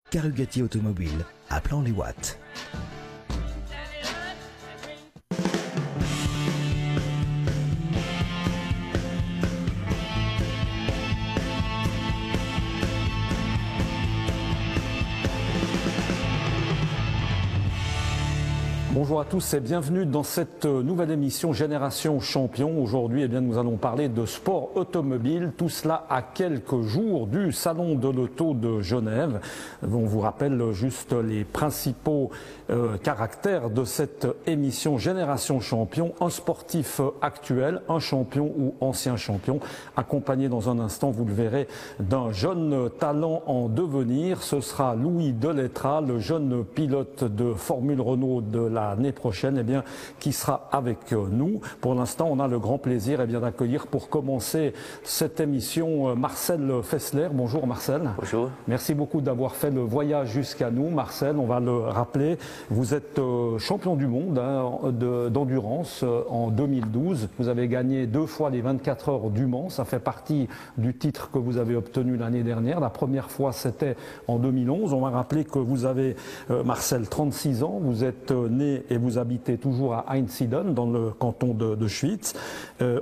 Carugati Automobile, à Plan-les-Ouates. Bonjour à tous et bienvenue dans cette nouvelle émission Génération Champion. Aujourd'hui, eh bien, nous allons parler de sport automobile, tout cela à quelques jours du Salon de l'Auto de Genève. On vous rappelle juste les principaux caractères de cette émission Génération Champion. Un sportif actuel, un champion ou ancien champion, accompagné dans un instant, vous le verrez, d'un jeune talent en devenir. Ce sera Louis Delettra, le jeune pilote de Formule Renault de l'année prochaine, eh bien, qui sera avec nous. Pour l'instant, on a le grand plaisir eh bien, d'accueillir pour commencer cette émission Marcel Fessler. Bonjour Marcel. Bonjour. Merci beaucoup d'avoir fait le voyage jusqu'à nous. Marcel, on va le rappeler, vous êtes champion du monde d'endurance en 2012. Vous avez gagné 2 fois les 24 heures du Mans. Ça fait partie du titre que vous avez obtenu l'année dernière. La première fois, c'était en 2011. On va rappeler que vous avez, Marcel, 36 ans. Vous êtes né et vous habitez toujours à Einsiedeln, dans le canton de Schwyz.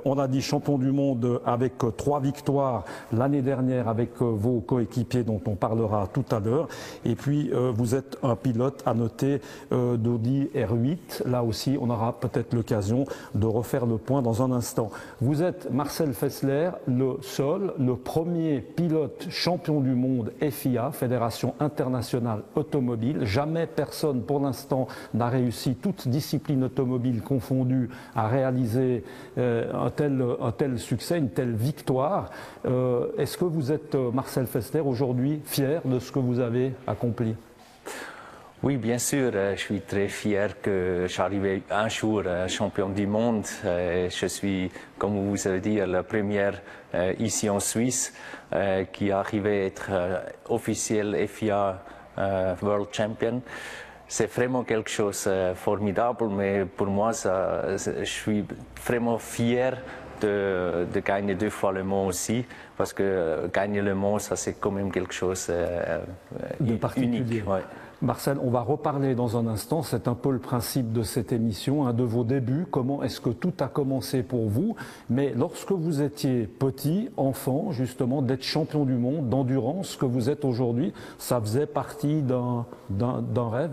On a dit champion du monde avec 3 victoires l'année dernière avec vos coéquipiers dont on parlera tout à l'heure. Et puis vous êtes un pilote à noter d'Audi R8. Là aussi, on aura peut-être l'occasion de refaire le point dans un instant. Vous êtes, Marcel Fessler, le premier pilote champion du monde FIA, Fédération internationale automobile. Jamais personne pour l'instant n'a réussi, toute discipline automobile confondue, à réaliser un tel succès, une telle victoire. Est-ce que vous êtes, Marcel Fessler, aujourd'hui fier de ce que vous avez accompli? Oui, bien sûr, je suis très fier que j'arrive un jour champion du monde. Je suis, comme vous avez dit, la première ici en Suisse qui arrive à être officiel FIA World Champion. C'est vraiment quelque chose de formidable, mais pour moi, je suis vraiment fier de gagner 2 fois le Mans aussi, parce que gagner le Mans, ça c'est quand même quelque chose de particulier. Unique. Ouais. Marcel, on va reparler dans un instant, c'est un peu le principe de cette émission, de vos débuts, comment est-ce que tout a commencé pour vous, mais lorsque vous étiez petit, enfant, justement, d'être champion du monde d'endurance, ce que vous êtes aujourd'hui, ça faisait partie d'un rêve?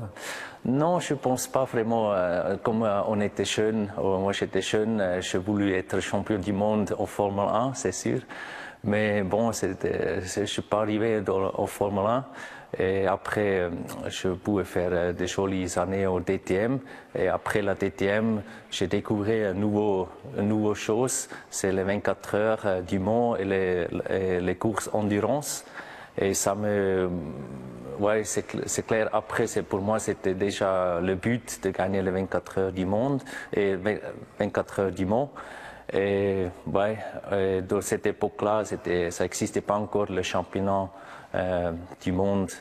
Non, je ne pense pas vraiment. Comme on était jeune, moi j'étais jeune, j'ai voulu être champion du monde en Formule 1, c'est sûr. Mais bon, je ne suis pas arrivé en Formule 1. Et après, je pouvais faire des jolies années au DTM. Et après la DTM, j'ai découvert une nouvelle chose. C'est les 24 heures du Mans et les courses endurance. Et ça ouais, c'est clair. Après, pour moi, c'était déjà le but de gagner les 24 heures du monde et 24 heures du Mans. Et ouais, dans cette époque-là, ça n'existait pas encore le championnat du monde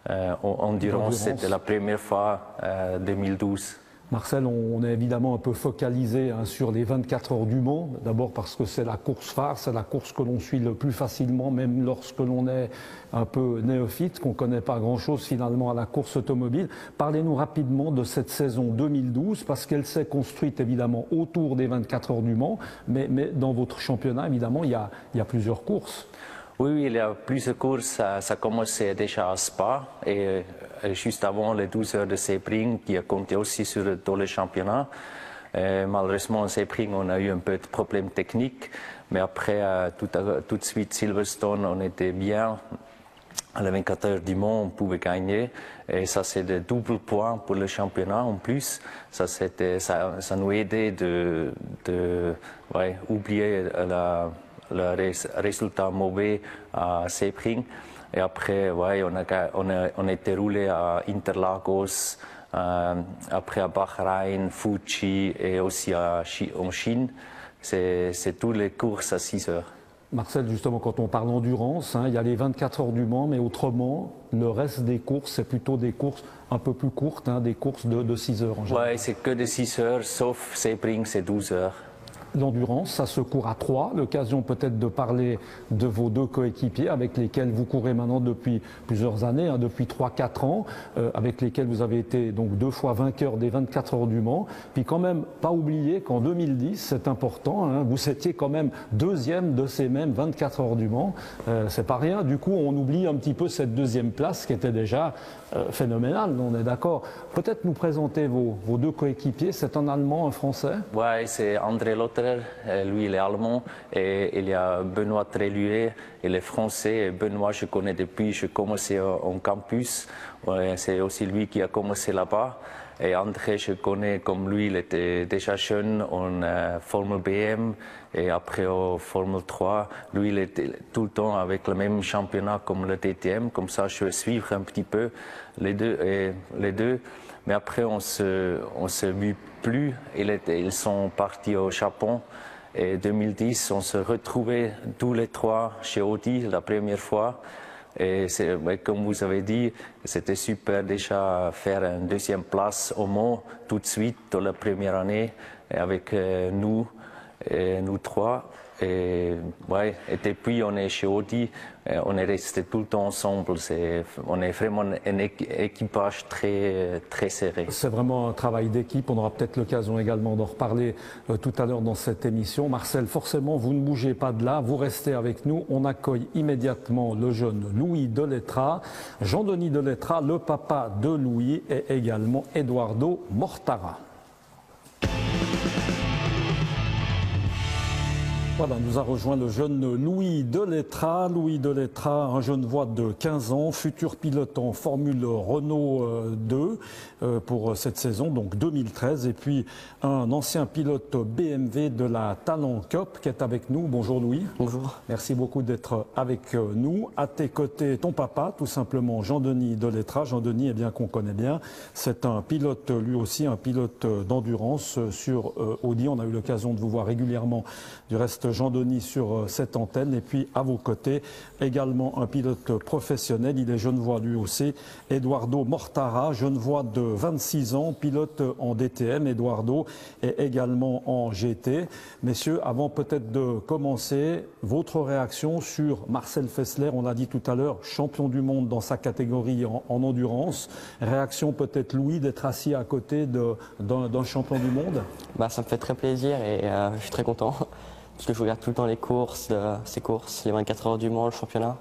en endurance. C'était la première fois 2012. Marcel, on est évidemment un peu focalisé sur les 24 heures du Mans, d'abord parce que c'est la course phare, c'est la course que l'on suit le plus facilement, même lorsque l'on est un peu néophyte, qu'on ne connaît pas grand-chose finalement à la course automobile. Parlez-nous rapidement de cette saison 2012, parce qu'elle s'est construite évidemment autour des 24 heures du Mans, mais dans votre championnat, évidemment, il y a plusieurs courses. Oui, il y a plusieurs courses. Ça commençait déjà à Spa et juste avant les 12 heures de Sebring qui a compté aussi sur dans le championnat. Malheureusement, à Sebring, on a eu un peu de problèmes techniques, mais après, tout de suite, Silverstone, on était bien. À la 24 heures du Mans, on pouvait gagner. Et ça, c'est de double points pour le championnat en plus. Ça nous aidait de oublier le résultat mauvais à Sebring. Et après, ouais, on a été roulé à Interlagos, après à Bahreïn, Fuji et aussi en Chine. C'est toutes les courses à 6 heures. Marcel, justement, quand on parle endurance, il y a les 24 heures du Mans, mais autrement, le reste des courses, c'est plutôt des courses un peu plus courtes, des courses de 6 heures en général. Oui, c'est que de 6 heures, sauf Sebring, c'est 12 heures. l'endurance, ça se court à 3. L'occasion peut-être de parler de vos deux coéquipiers avec lesquels vous courez maintenant depuis plusieurs années, hein, depuis 3-4 ans, avec lesquels vous avez été donc 2 fois vainqueur des 24 heures du Mans. Puis quand même, pas oublier qu'en 2010, c'est important, hein, vous étiez quand même deuxième de ces mêmes 24 heures du Mans. C'est pas rien. Du coup, on oublie un petit peu cette deuxième place qui était déjà phénoménale, on est d'accord. Peut-être nous présenter vos deux coéquipiers. C'est un Allemand, un Français? Ouais, c'est André Lotterer, lui il est allemand, et il y a Benoît Tréluet, il est français. Et Benoît, je connais depuis, je commençais en campus, ouais, c'est aussi lui qui a commencé là-bas. Et André, je connais comme lui, il était déjà jeune en Formule BM et après en Formule 3. Lui, il était tout le temps avec le même championnat comme le DTM, comme ça je vais suivre un petit peu les deux. Mais après, on se vu plus. Ils sont partis au Japon. Et 2010, on se retrouvait tous les trois chez Audi la première fois. Et comme vous avez dit, c'était super déjà faire une deuxième place au Mans tout de suite dans la première année avec nous trois. Et depuis on est chez Audi, on est resté tout le temps ensemble. On est vraiment un équipage très serré. C'est vraiment un travail d'équipe. On aura peut-être l'occasion également d'en reparler tout à l'heure dans cette émission. Marcel, forcément, vous ne bougez pas de là. Vous restez avec nous. On accueille immédiatement le jeune Louis Delettra, Jean-Denis Delettra, le papa de Louis, et également Eduardo Mortara. Voilà, nous a rejoint le jeune Louis Delettra. Louis Delettra, un jeune voix de 15 ans, futur pilote en Formule Renault 2 pour cette saison, donc 2013. Et puis un ancien pilote BMW de la Talent Cup qui est avec nous. Bonjour Louis. Bonjour. Merci beaucoup d'être avec nous. À tes côtés, ton papa, tout simplement Jean-Denis Delettra. Jean-Denis, eh bien qu'on connaît bien, c'est un pilote, lui aussi, un pilote d'endurance sur Audi. On a eu l'occasion de vous voir régulièrement, du reste Jean-Denis sur cette antenne, et puis à vos côtés également un pilote professionnel, il est genevois lui aussi, Eduardo Mortara, genevois de 26 ans, pilote en DTM. Eduardo est également en GT. Messieurs, avant peut-être de commencer, votre réaction sur Marcel Fessler, on l'a dit tout à l'heure, champion du monde dans sa catégorie en endurance. Réaction peut-être Louis d'être assis à côté d'un champion du monde? Ça me fait très plaisir et je suis très content. Parce que je regarde tout le temps les courses, ces courses, les 24 heures du Mans, le championnat.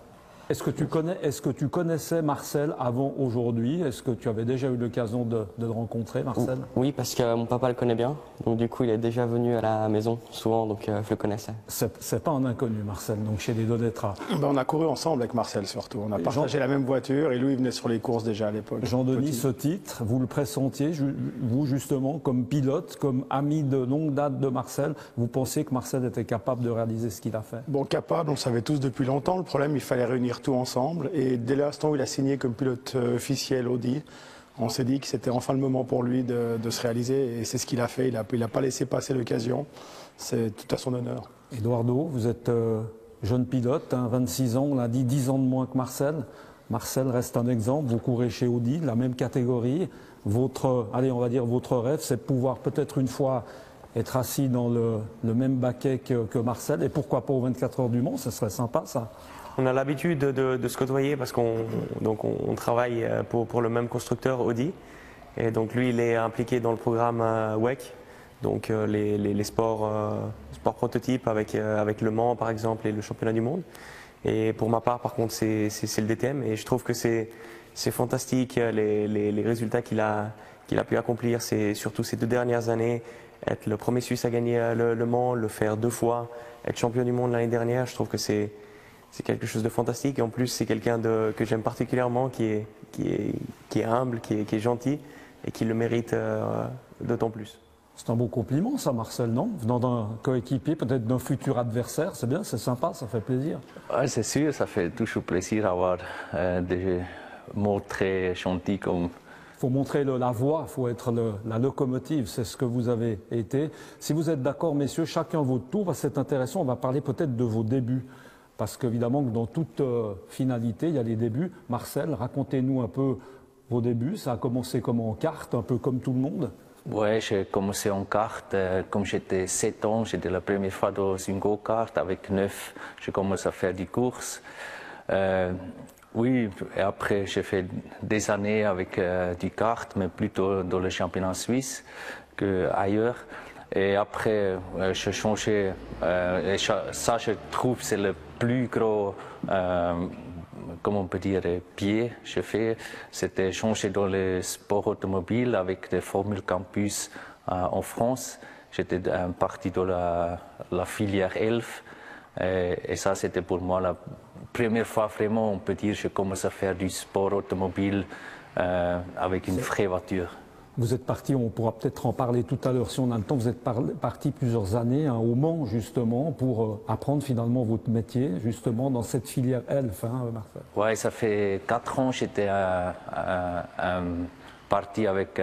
Est-ce que tu connaissais Marcel avant aujourd'hui? Est-ce que tu avais déjà eu l'occasion de le rencontrer, Marcel? Oui, parce que mon papa le connaît bien. Donc du coup, il est déjà venu à la maison souvent, donc je le connaissais. C'est pas un inconnu, Marcel, donc chez les Delettra. On a couru ensemble avec Marcel surtout. On a partagé la même voiture et lui, il venait sur les courses déjà à l'époque. Jean-Denis, ce titre, vous le pressentiez, vous justement, comme pilote, comme ami de longue date de Marcel, vous pensiez que Marcel était capable de réaliser ce qu'il a fait? Bon, capable, on le savait tous depuis longtemps. Le problème, il fallait réunir tout ensemble. Et dès l'instant où il a signé comme pilote officiel Audi, on s'est dit que c'était enfin le moment pour lui de se réaliser. Et c'est ce qu'il a fait. Il n'a pas laissé passer l'occasion. C'est tout à son honneur. Eduardo, vous êtes jeune pilote, hein, 26 ans, on l'a dit, 10 ans de moins que Marcel. Marcel reste un exemple. Vous courez chez Audi, la même catégorie. Votre rêve, c'est de pouvoir peut-être une fois être assis dans le même baquet que Marcel. Et pourquoi pas aux 24 heures du Mans? Ce serait sympa, ça. On a l'habitude de se côtoyer parce qu'on travaille pour le même constructeur Audi. Et donc lui, il est impliqué dans le programme WEC, donc les sports prototypes avec Le Mans par exemple et le championnat du monde. Et pour ma part, par contre, c'est le DTM. Et je trouve que c'est fantastique les résultats qu'il a pu accomplir, surtout ces 2 dernières années. Être le premier Suisse à gagner le Mans, le faire 2 fois, être champion du monde l'année dernière, je trouve que c'est quelque chose de fantastique. Et en plus, c'est quelqu'un que j'aime particulièrement, qui est humble, qui est gentil et qui le mérite d'autant plus. C'est un beau compliment, ça, Marcel, non? Venant d'un coéquipier, peut-être d'un futur adversaire, c'est bien, c'est sympa, ça fait plaisir. Ouais, c'est sûr, ça fait toujours plaisir d'avoir des mots très gentils comme... Il faut montrer la voie, il faut être la locomotive, c'est ce que vous avez été. Si vous êtes d'accord, messieurs, chacun votre tour, c'est intéressant, on va parler peut-être de vos débuts. Parce qu'évidemment, dans toute finalité, il y a les débuts. Marcel, racontez-nous un peu vos débuts. Ça a commencé comme en kart, un peu comme tout le monde? Ouais, j'ai commencé en kart comme j'étais 7 ans. J'étais la première fois dans une go-kart. Avec 9, j'ai commencé à faire des courses. Oui, et après j'ai fait des années avec du kart, mais plutôt dans le championnat suisse qu'ailleurs. Et après, j'ai changé. Et ça, je trouve, c'est le plus gros, comment on peut dire, pied que j'ai fait. C'était changer dans le sport automobile avec des Formule Campus en France. J'étais parti dans la filière ELF. Et ça, c'était pour moi la première fois vraiment, on peut dire, je commence à faire du sport automobile avec une vraie voiture. Vous êtes parti, on pourra peut-être en parler tout à l'heure si on a le temps, vous êtes parti plusieurs années au Mans justement pour apprendre finalement votre métier justement dans cette filière ELF, hein, Marcel. Oui, ça fait 4 ans j'étais parti avec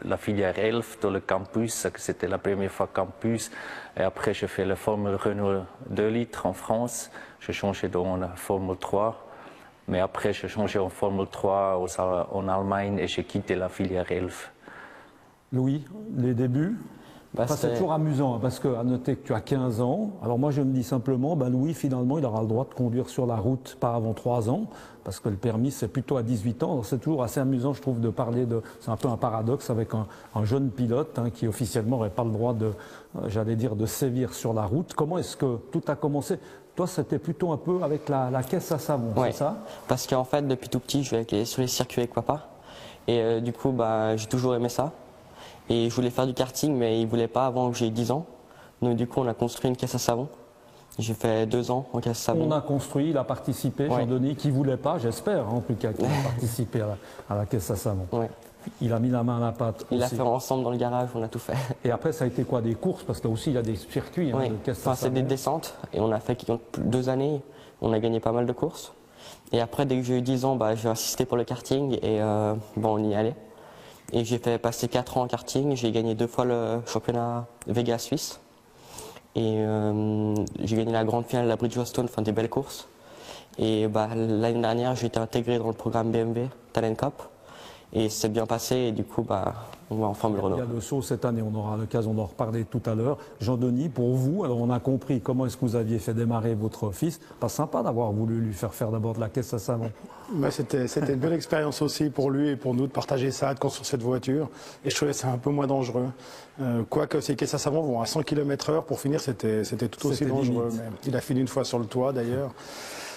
la filière ELF dans le campus, c'était la première fois campus. Et après j'ai fait la Formule Renault 2 litres en France, j'ai changé dans la Formule 3. Mais après, j'ai changé en Formule 3 en Allemagne et j'ai quitté la filière ELF. Louis, les débuts c'est toujours amusant parce qu'à noter que tu as 15 ans. Alors moi, je me dis simplement, Louis, finalement, il aura le droit de conduire sur la route pas avant 3 ans parce que le permis, c'est plutôt à 18 ans. C'est toujours assez amusant, je trouve, de parler de... C'est un peu un paradoxe avec un jeune pilote qui officiellement n'aurait pas le droit de, j'allais dire, de sévir sur la route. Comment est-ce que tout a commencé ? Toi, c'était plutôt un peu avec la caisse à savon, ouais, c'est ça? Parce qu'en fait, depuis tout petit, je vais sur les circuits avec papa. Et du coup, j'ai toujours aimé ça. Et je voulais faire du karting, mais il ne voulait pas avant que j'ai 10 ans. Donc du coup, on a construit une caisse à savon. J'ai fait 2 ans en caisse à savon. On a construit, il a participé, ouais. Jean-Denis, qui ne voulait pas, j'espère, en tout cas, qu'il a participé à la caisse à savon. Ouais. Il a mis la main à la pâte. Il l'a fait ensemble dans le garage, on a tout fait. Et après, ça a été quoi? Des courses? Parce que là aussi, il y a des circuits. Oui. De caisse à savon. C'est des descentes. Et on a fait 2 années, on a gagné pas mal de courses. Et après, dès que j'ai eu 10 ans, j'ai insisté pour le karting et on y allait. Et j'ai fait passer 4 ans en karting. J'ai gagné 2 fois le championnat Vega Suisse. Et j'ai gagné la grande finale de la Bridgestone, enfin des belles courses. Et l'année dernière, j'ai été intégré dans le programme BMW Talent Cup. Et c'est bien passé et du coup, on va en Formule Renault. Il y a le saut cette année, on aura l'occasion d'en reparler tout à l'heure. Jean-Denis, pour vous, alors on a compris comment est-ce que vous aviez fait démarrer votre fils. Pas sympa d'avoir voulu lui faire d'abord de la caisse à savon. C'était une bonne expérience aussi pour lui et pour nous de partager ça, de construire cette voiture. Et je trouvais que c'est un peu moins dangereux. Quoique ces caisses à savon vont à 100 km/h, pour finir, c'était tout aussi dangereux. Mais il a fini une fois sur le toit d'ailleurs.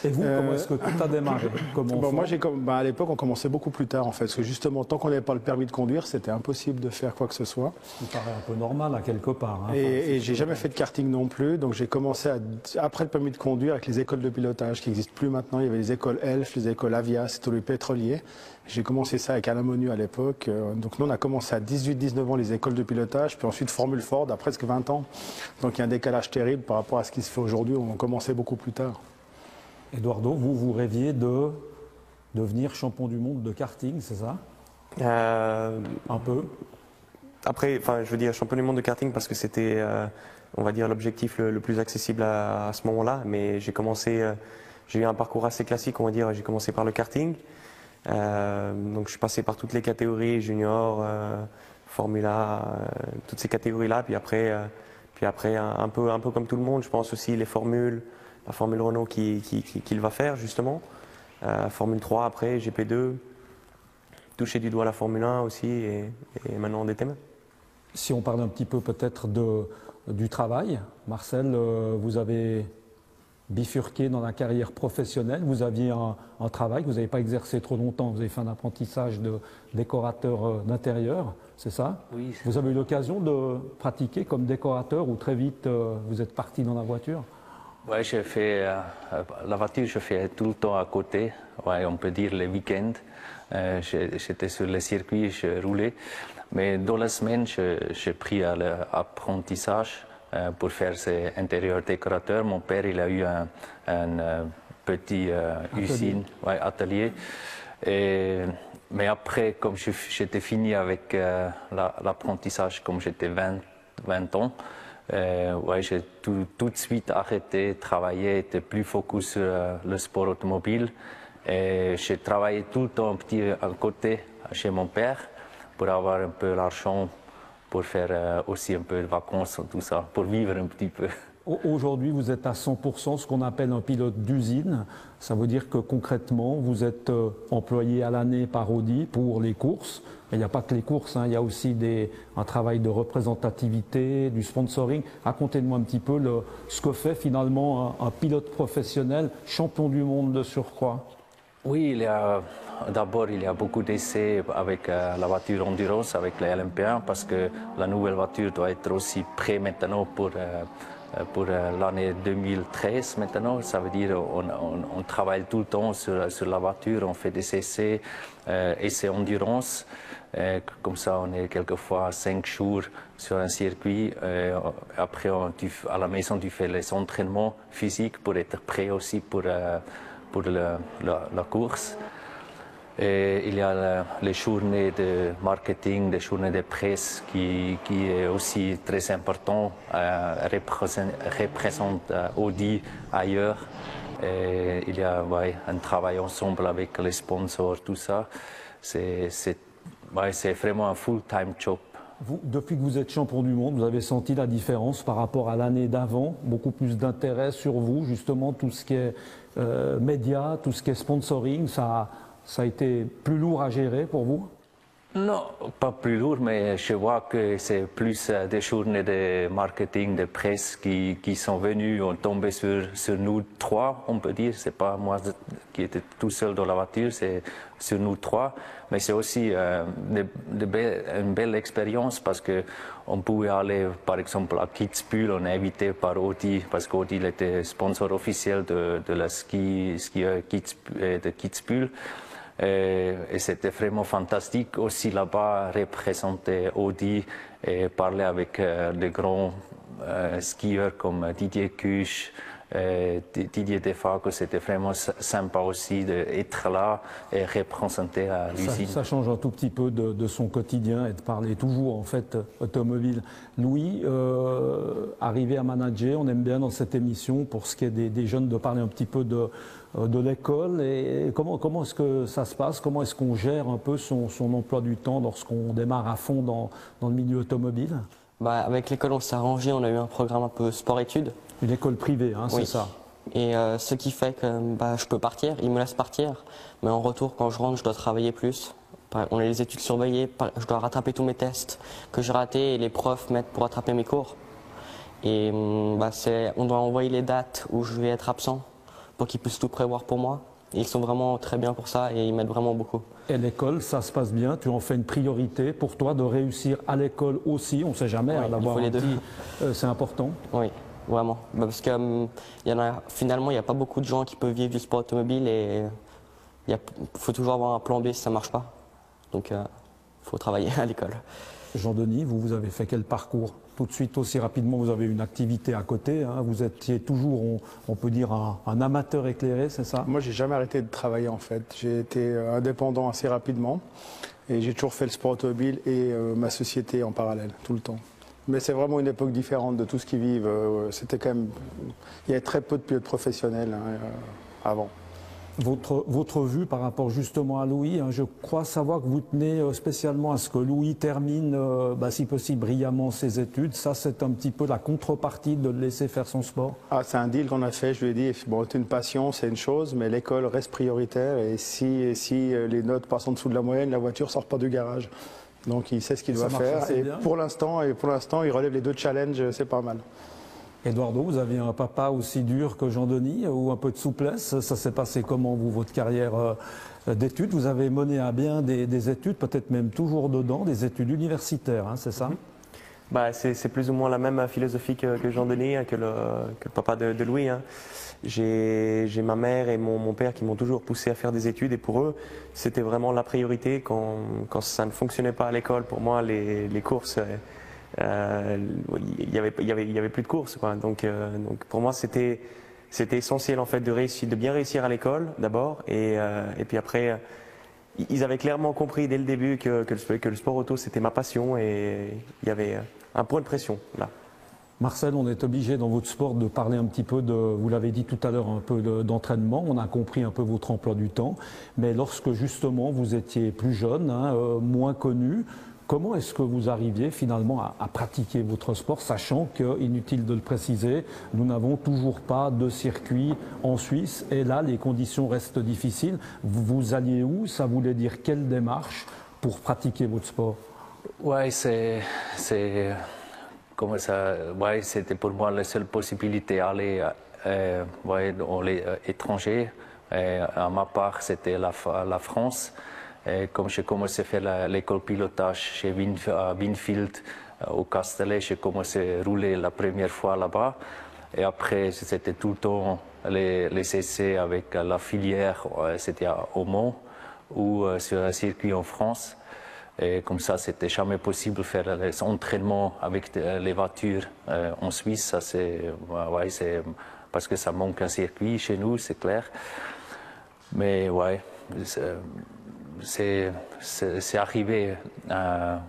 Et vous, comment est-ce que tout a démarré? Moi, à l'époque, on commençait beaucoup plus tard, en fait. Parce que justement, tant qu'on n'avait pas le permis de conduire, c'était impossible de faire quoi que ce soit. Ce qui paraît un peu normal, à quelque part. Hein. Et j'ai jamais fait de karting non plus. Donc, j'ai commencé, après le permis de conduire, avec les écoles de pilotage qui n'existent plus maintenant. Il y avait les écoles ELF, les écoles Avia, c'était les pétroliers. J'ai commencé ça avec Alain Monu à l'époque. Donc, nous, on a commencé à 18-19 ans les écoles de pilotage. Puis ensuite, Formule Ford à presque 20 ans. Donc, il y a un décalage terrible par rapport à ce qui se fait aujourd'hui. On commençait beaucoup plus tard. Eduardo, vous rêviez de devenir champion du monde de karting, c'est ça? Un peu. Après, je veux dire champion du monde de karting parce que c'était, on va dire, l'objectif le plus accessible à ce moment-là. Mais j'ai eu un parcours assez classique, on va dire. J'ai commencé par le karting. Donc je suis passé par toutes les catégories, junior, Formula, toutes ces catégories-là. Puis après un peu comme tout le monde, je pense aussi les formules. La Formule Renault qu'il va faire justement, Formule 3 après, GP2, toucher du doigt la Formule 1 aussi et maintenant DTM. Si on parle un petit peu peut-être du travail, Marcel, vous avez bifurqué dans la carrière professionnelle, vous aviez un travail que vous n'avez pas exercé trop longtemps, vous avez fait un apprentissage de décorateur d'intérieur, c'est ça? Oui. Vous avez eu l'occasion de pratiquer comme décorateur ou très vite vous êtes parti dans la voiture? Oui, j'ai fait la voiture, je fais tout le temps à côté, ouais, on peut dire les week-ends. J'étais sur le circuit, je roulais. Mais dans la semaine, j'ai pris l'apprentissage pour faire ces intérieurs décorateurs. Mon père, il a eu un petit usine, ouais, atelier. Mais après, comme j'étais fini avec l'apprentissage, comme j'étais 20 ans, j'ai tout de suite arrêté de travailler, j'étais plus focus sur le sport automobile. Et j'ai travaillé tout le temps un petit à côté chez mon père pour avoir un peu l'argent pour faire aussi un peu de vacances, tout ça, pour vivre un petit peu. Aujourd'hui, vous êtes à 100% ce qu'on appelle un pilote d'usine. Ça veut dire que concrètement, vous êtes employé à l'année par Audi pour les courses. Mais il n'y a pas que les courses, hein. Il y a aussi un travail de représentativité, du sponsoring. Racontez-moi un petit peu ce que fait finalement un pilote professionnel, champion du monde de surcroît. Oui, d'abord, il y a beaucoup d'essais avec la voiture endurance, avec les LMP1, parce que la nouvelle voiture doit être aussi prête maintenant pour l'année 2013 maintenant. Ça veut dire on travaille tout le temps sur la voiture, on fait des essais, essais endurance. Comme ça, on est quelquefois 5 jours sur un circuit. Après, à la maison, tu fais les entraînements physiques pour être prêt aussi pour la course. Et il y a les journées de marketing, les journées de presse qui est aussi très important, représente Audi ailleurs. Et il y a un travail ensemble avec les sponsors, tout ça. C'est vraiment un full-time job. Depuis que vous êtes champion du monde, vous avez senti la différence par rapport à l'année d'avant? Beaucoup plus d'intérêt sur vous, justement, tout ce qui est médias, tout ce qui est sponsoring, ça a été plus lourd à gérer pour vous? Non, pas plus lourd, mais je vois que c'est plus des journées de marketing, de presse qui sont venues, ont tombé sur nous trois, on peut dire. C'est pas moi qui étais tout seul dans la voiture, c'est sur nous trois. Mais c'est aussi une belle expérience parce que on pouvait aller, par exemple, à Kitzbühel, on est invité par Audi, parce qu'Audi était sponsor officiel de la ski de Kitzbühel. Et c'était vraiment fantastique aussi là-bas représenter Audi et parler avec des grands skieurs comme Didier Kusch, Didier Defaco. C'était vraiment sympa aussi d'être là et représenter l'usine. Ça change un tout petit peu de son quotidien et de parler toujours en fait automobile. Louis, arrivé à manager, on aime bien dans cette émission pour ce qui est des jeunes de parler un petit peu de l'école et comment est-ce que ça se passe, comment est-ce qu'on gère un peu son emploi du temps lorsqu'on démarre à fond dans le milieu automobile? Avec l'école, on s'est arrangé, on a eu un programme un peu sport-études. Une école privée, hein, oui. C'est ça. Et ce qui fait que je peux partir, ils me laissent partir, mais en retour, quand je rentre, je dois travailler plus. On a les études surveillées, je dois rattraper tous mes tests que j'ai ratés et les profs m'aident pour rattraper mes cours. Et on doit envoyer les dates où je vais être absent pour qu'ils puissent tout prévoir pour moi. Et ils sont vraiment très bien pour ça et ils m'aident vraiment beaucoup. Et l'école, ça se passe bien? Tu en fais une priorité pour toi de réussir à l'école aussi? On ne sait jamais, oui, d'avoir un petit... c'est important? Oui, vraiment. Parce que finalement, il n'y a pas beaucoup de gens qui peuvent vivre du sport automobile et il faut toujours avoir un plan B si ça ne marche pas. Donc, il faut travailler à l'école. Jean-Denis, vous avez fait quel parcours? Tout de suite, aussi rapidement, vous avez une activité à côté. Hein. Vous étiez toujours, on peut dire, un amateur éclairé, c'est ça? Moi, j'ai jamais arrêté de travailler en fait. J'ai été indépendant assez rapidement et j'ai toujours fait le sport automobile et ma société en parallèle, tout le temps. Mais c'est vraiment une époque différente de tout ce qu'ils vivent. C'était quand même, il y avait très peu de pilotes professionnels avant. Votre vue par rapport justement à Louis, hein, je crois savoir que vous tenez spécialement à ce que Louis termine, si possible, brillamment ses études. Ça, c'est un petit peu la contrepartie de le laisser faire son sport. C'est un deal qu'on a fait. Je lui ai dit, bon, c'est une passion, c'est une chose, mais l'école reste prioritaire. Et si les notes passent en dessous de la moyenne, la voiture ne sort pas du garage. Donc il sait ce qu'il doit faire. Et pour l'instant, il relève les 2 challenges, c'est pas mal. Eduardo, vous aviez un papa aussi dur que Jean-Denis ou un peu de souplesse? Ça s'est passé comment, vous, votre carrière d'études? Vous avez mené à bien des études, peut-être même toujours dedans, des études universitaires, hein, c'est ça? C'est plus ou moins la même philosophie que Jean-Denis, que le papa de Louis. Hein. J'ai ma mère et mon père qui m'ont toujours poussé à faire des études et pour eux, c'était vraiment la priorité. Quand ça ne fonctionnait pas à l'école, pour moi, les courses... il y avait plus de courses, quoi. Donc pour moi c'était essentiel en fait de bien réussir à l'école d'abord et puis après ils avaient clairement compris dès le début que le sport auto c'était ma passion et il y avait un point de pression là. Marcel, on est obligé dans votre sport de parler un petit peu vous l'avez dit tout à l'heure, un peu d'entraînement. On a compris un peu votre emploi du temps. Mais lorsque justement vous étiez plus jeune, hein, moins connu, Comment est-ce que vous arriviez finalement à pratiquer votre sport, sachant que, inutile de le préciser, nous n'avons toujours pas de circuit en Suisse et là les conditions restent difficiles. Vous alliez où? Ça voulait dire quelle démarche pour pratiquer votre sport? Ouais, comment ça? Ouais, c'était pour moi la seule possibilité d'aller ouais, dans l'étranger. À ma part, c'était la France. Et comme j'ai commencé à faire l'école pilotage chez Winfield au Castellet, j'ai commencé à rouler la première fois là-bas. Et après, c'était tout le temps les essais avec la filière, c'était à Aumont ou sur un circuit en France. Et comme ça, c'était jamais possible de faire les entraînements avec les voitures en Suisse. Ça, ouais, parce que ça manque un circuit chez nous, c'est clair. Mais ouais, c'est arrivé. À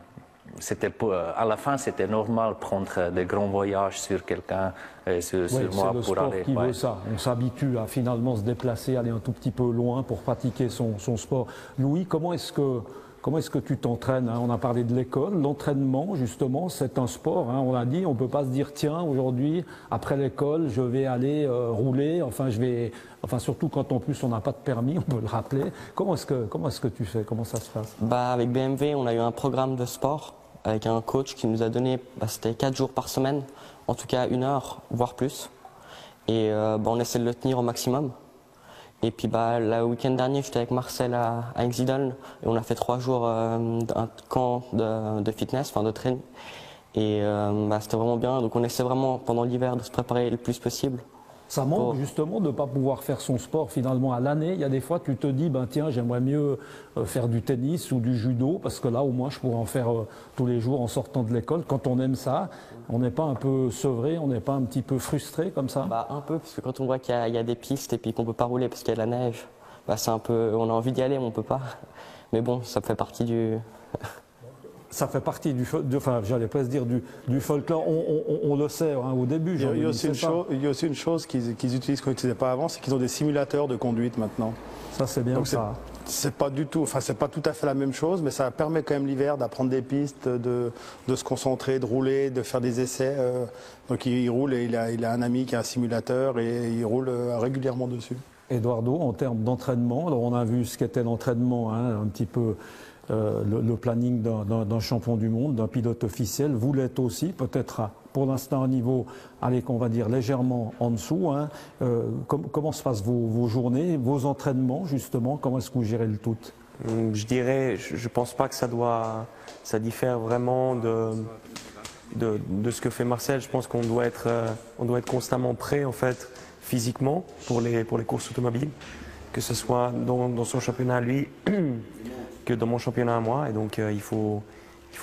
la fin, c'était normal de prendre des grands voyages sur quelqu'un, sur moi pour pour aller. C'est le sport qui veut ça. On s'habitue à finalement se déplacer, aller un tout petit peu loin pour pratiquer son sport. Louis, comment est-ce que tu t'entraînes? On a parlé de l'école, l'entraînement justement, c'est un sport. On l'a dit, on ne peut pas se dire tiens aujourd'hui après l'école je vais aller rouler. Enfin surtout quand en plus on n'a pas de permis, on peut le rappeler. Comment est-ce que tu fais? Comment ça se passe? Avec BMW, on a eu un programme de sport avec un coach qui nous a donné, c'était 4 jours par semaine, en tout cas 1 heure, voire plus. Et on essaie de le tenir au maximum. Et puis le week-end dernier, j'étais avec Marcel à Exidon et on a fait 3 jours un camp de fitness, enfin de training. Et c'était vraiment bien. Donc on essaie vraiment pendant l'hiver de se préparer le plus possible. Ça manque justement de ne pas pouvoir faire son sport finalement à l'année. Il y a des fois tu te dis, tiens, j'aimerais mieux faire du tennis ou du judo parce que là au moins je pourrais en faire tous les jours en sortant de l'école. Quand on aime ça, on n'est pas un peu sevré, on n'est pas un petit peu frustré comme ça? Un peu, parce que quand on voit qu'il y a des pistes et puis qu'on ne peut pas rouler parce qu'il y a de la neige, c'est un peu, on a envie d'y aller mais on ne peut pas. Mais bon, ça fait partie du... Ça fait partie enfin, j'allais pas se dire du folklore, on le sait au début. Il y a aussi une chose qu'ils utilisent qu'on n'utilisait pas avant, c'est qu'ils ont des simulateurs de conduite maintenant. Ça c'est bien. Donc ça. C'est pas du tout, enfin c'est pas tout à fait la même chose, mais ça permet quand même l'hiver d'apprendre des pistes, de se concentrer, de rouler, de faire des essais. Donc il roule et il a un ami qui a un simulateur et il roule régulièrement dessus. Eduardo, en termes d'entraînement, alors on a vu ce qu'était l'entraînement, un petit peu le planning d'un champion du monde, d'un pilote officiel. Vous l'êtes aussi, peut-être pour l'instant à un niveau, allez, qu'on va dire légèrement en dessous. Comment se passent vos journées, vos entraînements justement? Comment est-ce que vous gérez le tout? Je dirais, je pense pas que ça diffère vraiment de ce que fait Marcel. Je pense qu'on doit être constamment prêt en fait physiquement pour les courses automobiles, que ce soit dans son championnat à lui que dans mon championnat à moi. Et donc il faut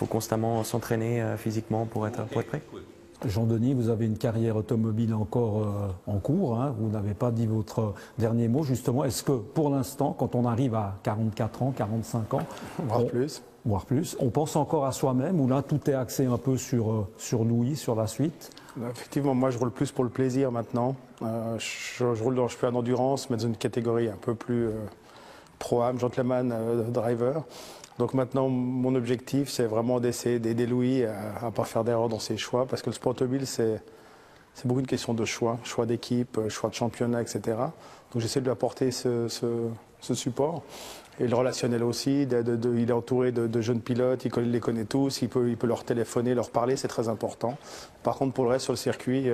constamment s'entraîner physiquement pour être prêt. Jean-Denis, vous avez une carrière automobile encore en cours, vous n'avez pas dit votre dernier mot justement. Est-ce que pour l'instant, quand on arrive à 44 ans, 45 ans, voire plus, on pense encore à soi-même ou là tout est axé un peu sur Louis, sur la suite? Effectivement, moi je roule plus pour le plaisir maintenant. Je roule dans le championnat d'endurance, mais dans une catégorie un peu plus pro-am, gentleman driver. Donc maintenant, mon objectif, c'est vraiment d'essayer d'aider Louis à ne pas faire d'erreur dans ses choix, parce que le sport automobile, c'est beaucoup une question de choix d'équipe, choix de championnat, etc. Donc j'essaie de lui apporter ce support. Et le relationnel aussi, il est entouré de jeunes pilotes, il les connaît tous, il peut leur téléphoner, leur parler, c'est très important. Par contre, pour le reste sur le circuit,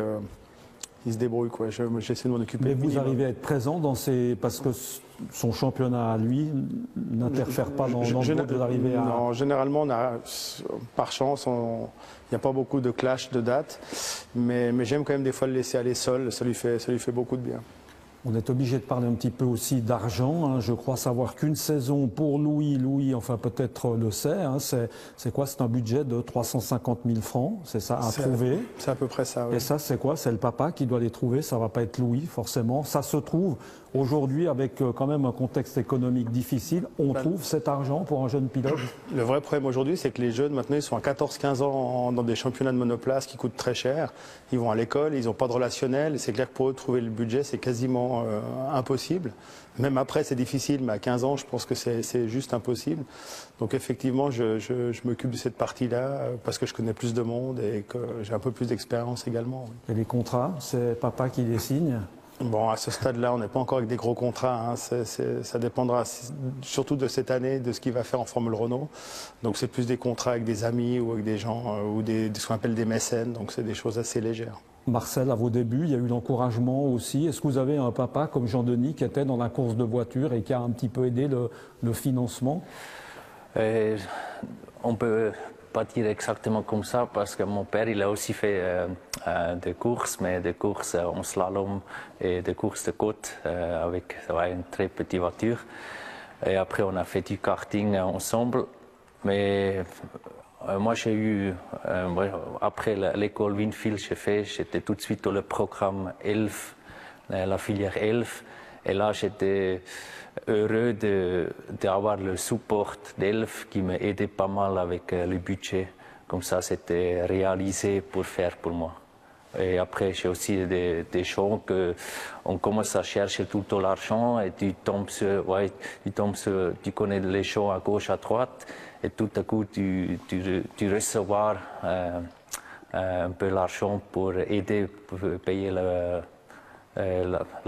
il se débrouille, quoi. J'essaie de m'en occuper. Mais vous arrivez à être présent parce que son championnat à lui n'interfère pas dans le vôtre de l'arrivée à... Non, généralement, par chance, il n'y a pas beaucoup de clash de dates, mais j'aime quand même des fois le laisser aller seul, ça lui fait beaucoup de bien. On est obligé de parler un petit peu aussi d'argent. Je crois savoir qu'une saison pour Louis, enfin peut-être le sait, c'est quoi? C'est un budget de 350 000 francs, c'est ça, à trouver. C'est à peu près ça, oui. Et ça, c'est quoi? C'est le papa qui doit les trouver, ça ne va pas être Louis, forcément. Ça se trouve Aujourd'hui, avec quand même un contexte économique difficile, on trouve cet argent pour un jeune pilote? Le vrai problème aujourd'hui, c'est que les jeunes, maintenant, ils sont à 14-15 ans dans des championnats de monoplace qui coûtent très cher. Ils vont à l'école, ils n'ont pas de relationnel. Et c'est clair que pour eux, trouver le budget, c'est quasiment impossible. Même après, c'est difficile, mais à 15 ans, je pense que c'est juste impossible. Donc effectivement, je m'occupe de cette partie-là parce que je connais plus de monde et que j'ai un peu plus d'expérience également. Oui. Et les contrats, c'est papa qui les signe? Bon, à ce stade-là, on n'est pas encore avec des gros contrats. Hein. Ça dépendra surtout de cette année, de ce qu'il va faire en Formule Renault. Donc c'est plus des contrats avec des amis ou avec des gens, ou ce qu'on appelle des mécènes. Donc c'est des choses assez légères. Marcel, à vos débuts, il y a eu l'encouragement aussi. Est-ce que vous avez un papa comme Jean-Denis qui était dans la course de voiture et qui a un petit peu aidé le financement? On peut pas dire exactement comme ça parce que mon père il a aussi fait des courses, mais des courses en slalom et des courses de côte avec une très petite voiture. Et après on a fait du karting ensemble. Mais moi j'ai eu, après l'école Winfield, j'étais tout de suite dans le programme 11, la filière 11. Et là j'étais heureux d'avoir le support d'Elf qui m'a aidé pas mal avec le budget. Comme ça, c'était réalisé pour faire pour moi. Et après, j'ai aussi des gens qu'on commence à chercher tout le temps l'argent et tu connais les gens à gauche, à droite et tout à coup, tu recevras un peu l'argent pour aider, pour payer la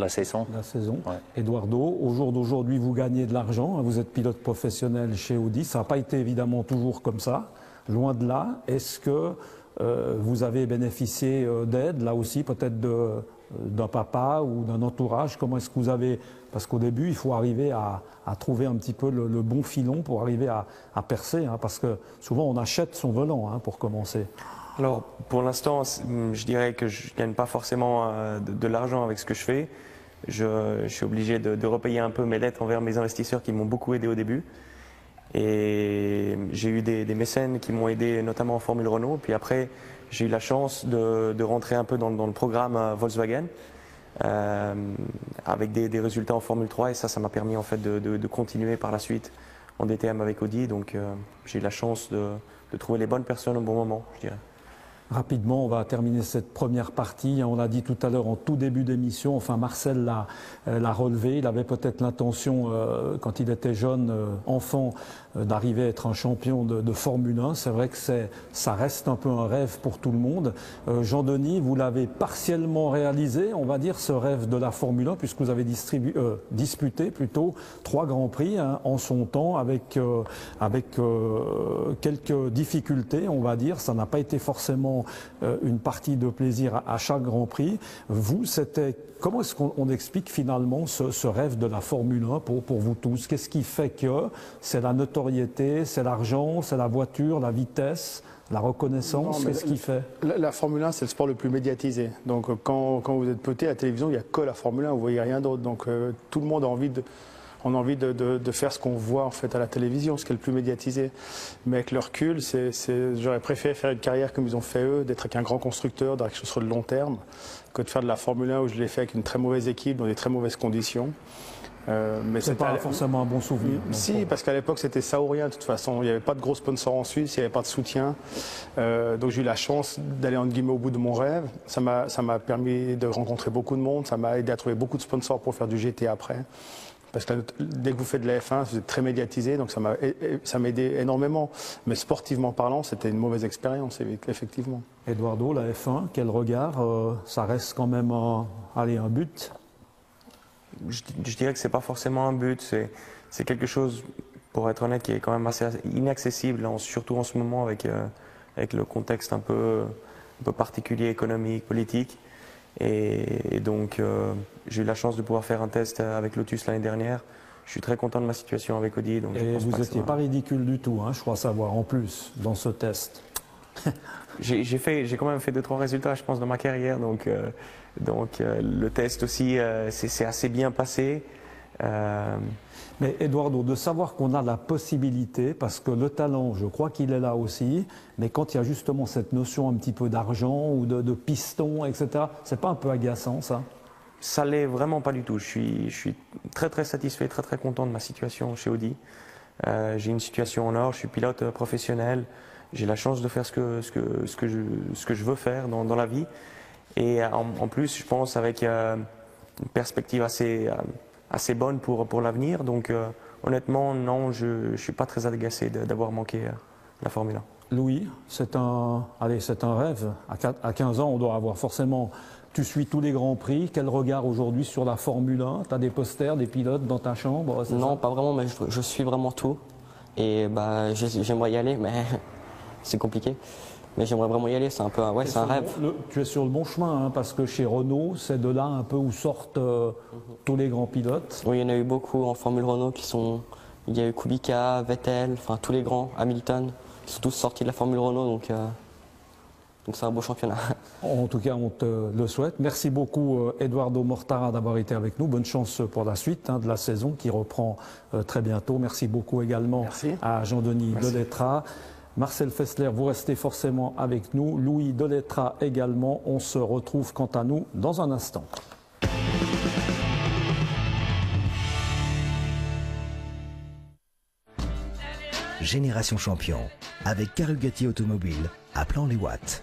saison. La saison. Ouais. Eduardo, au jour d'aujourd'hui, vous gagnez de l'argent. Vous êtes pilote professionnel chez Audi. Ça n'a pas été évidemment toujours comme ça. Loin de là. Est-ce que vous avez bénéficié d'aide, là aussi, peut-être d'un papa ou d'un entourage? Comment est-ce que vous avez... Parce qu'au début, il faut arriver à trouver un petit peu le bon filon pour arriver à percer. Hein, parce que souvent, on achète son volant pour commencer. Alors, pour l'instant, je dirais que je ne gagne pas forcément de l'argent avec ce que je fais. Je suis obligé de repayer un peu mes dettes envers mes investisseurs qui m'ont beaucoup aidé au début. Et j'ai eu des mécènes qui m'ont aidé, notamment en Formule Renault. Puis après, j'ai eu la chance de rentrer un peu dans le programme Volkswagen avec des résultats en Formule 3. Et ça m'a permis en fait de continuer par la suite en DTM avec Audi. Donc, j'ai eu la chance de trouver les bonnes personnes au bon moment, je dirais. Rapidement, on va terminer cette première partie. On l'a dit tout à l'heure en tout début d'émission, enfin Marcel l'a relevé. Il avait peut-être l'intention, quand il était jeune, enfant, d'arriver à être un champion de Formule 1. C'est vrai que ça reste un peu un rêve pour tout le monde. Jean-Denis, vous l'avez partiellement réalisé, on va dire, ce rêve de la Formule 1, puisque vous avez disputé plutôt 3 Grands Prix en son temps, avec quelques difficultés, on va dire. Ça n'a pas été forcément une partie de plaisir à chaque Grand Prix. Vous, comment est-ce qu'on explique finalement ce rêve de la Formule 1 pour vous tous? Qu'est-ce qui fait que c'est la notoriété, c'est l'argent, c'est la voiture, la vitesse, la reconnaissance? Qu'est-ce qui fait? La Formule 1, c'est le sport le plus médiatisé. Donc quand vous êtes petit à la télévision, il n'y a que la Formule 1, vous ne voyez rien d'autre. Donc tout le monde a envie de faire ce qu'on voit en fait à la télévision, ce qui est le plus médiatisé. Mais avec le recul, j'aurais préféré faire une carrière comme ils ont fait eux, d'être avec un grand constructeur, dans quelque chose sur le long terme, que de faire de la Formule 1 où je l'ai fait avec une très mauvaise équipe, dans des très mauvaises conditions. Mais c'est pas forcément un bon souvenir. Si, parce qu'à l'époque c'était ça ou rien. De toute façon, il n'y avait pas de gros sponsors en Suisse, il n'y avait pas de soutien. Donc j'ai eu la chance d'aller en guillemets au bout de mon rêve. Ça m'a permis de rencontrer beaucoup de monde, ça m'a aidé à trouver beaucoup de sponsors pour faire du GT après. Parce que dès que vous faites de la F1, vous êtes très médiatisé, donc ça m'a aidé énormément. Mais sportivement parlant, c'était une mauvaise expérience, effectivement. Eduardo, la F1, quel regard? Ça reste quand même un but? Je dirais que c'est pas forcément un but, c'est quelque chose, pour être honnête, qui est quand même assez inaccessible, surtout en ce moment avec le contexte un peu particulier, économique, politique. Et donc, j'ai eu la chance de pouvoir faire un test avec Lotus l'année dernière. Je suis très content de ma situation avec Audi. Donc et vous n'étiez pas ridicule du tout, je crois savoir, en plus, dans ce test. J'ai quand même fait 2-3 résultats, je pense, dans ma carrière. Donc le test aussi, c'est assez bien passé. Mais Eduardo, de savoir qu'on a la possibilité, parce que le talent, je crois qu'il est là aussi, mais quand il y a justement cette notion un petit peu d'argent ou de piston, etc., c'est pas un peu agaçant ça? ça l'est vraiment pas du tout. Je suis très satisfait, très content de ma situation chez Audi. J'ai une situation en or, je suis pilote professionnel, j'ai la chance de faire ce que je veux faire dans la vie. Et en plus, je pense avec une perspective assez bonne pour l'avenir. Donc honnêtement, non, je ne suis pas très agacé d'avoir manqué la Formule 1. Louis, c'est un rêve. À 15 ans, on doit avoir forcément... Tu suis tous les grands prix. Quel regard aujourd'hui sur la Formule 1? Tu as des posters, des pilotes dans ta chambre? Non, pas vraiment, mais je suis vraiment tout. Et bah, j'aimerais y aller, mais c'est compliqué. Mais j'aimerais vraiment y aller, c'est un peu c'est un rêve. Tu es sur le bon chemin, hein, parce que chez Renault, c'est de là un peu où sortent tous les grands pilotes. Oui, il y en a eu beaucoup en Formule Renault qui sont... Il y a eu Kubica, Vettel, enfin tous les grands, Hamilton, qui sont tous sortis de la Formule Renault, donc c'est un beau championnat. En tout cas, on te le souhaite. Merci beaucoup Eduardo Mortara d'avoir été avec nous. Bonne chance pour la suite de la saison qui reprend très bientôt. Merci beaucoup également à Jean-Denis Delettra. Marcel Fessler, vous restez forcément avec nous. Louis Delettra également. On se retrouve quant à nous dans un instant. Génération Champion, avec Carugati Automobile, appelant les watts.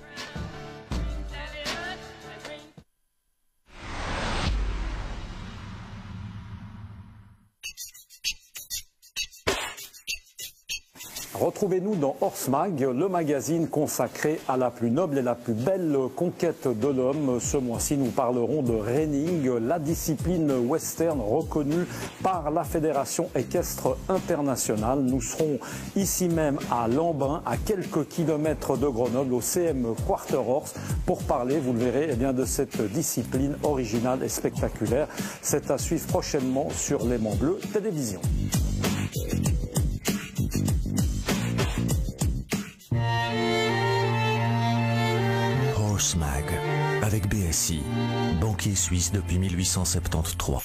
Retrouvez-nous dans Horse Mag, le magazine consacré à la plus noble et la plus belle conquête de l'homme. Ce mois-ci, nous parlerons de reining, la discipline western reconnue par la Fédération équestre internationale. Nous serons ici même à Lambin, à quelques kilomètres de Grenoble, au CM Quarter Horse, pour parler, vous le verrez, de cette discipline originale et spectaculaire. C'est à suivre prochainement sur Léman Bleu Télévision. Horse Mag, avec BSI, banquier suisse depuis 1873.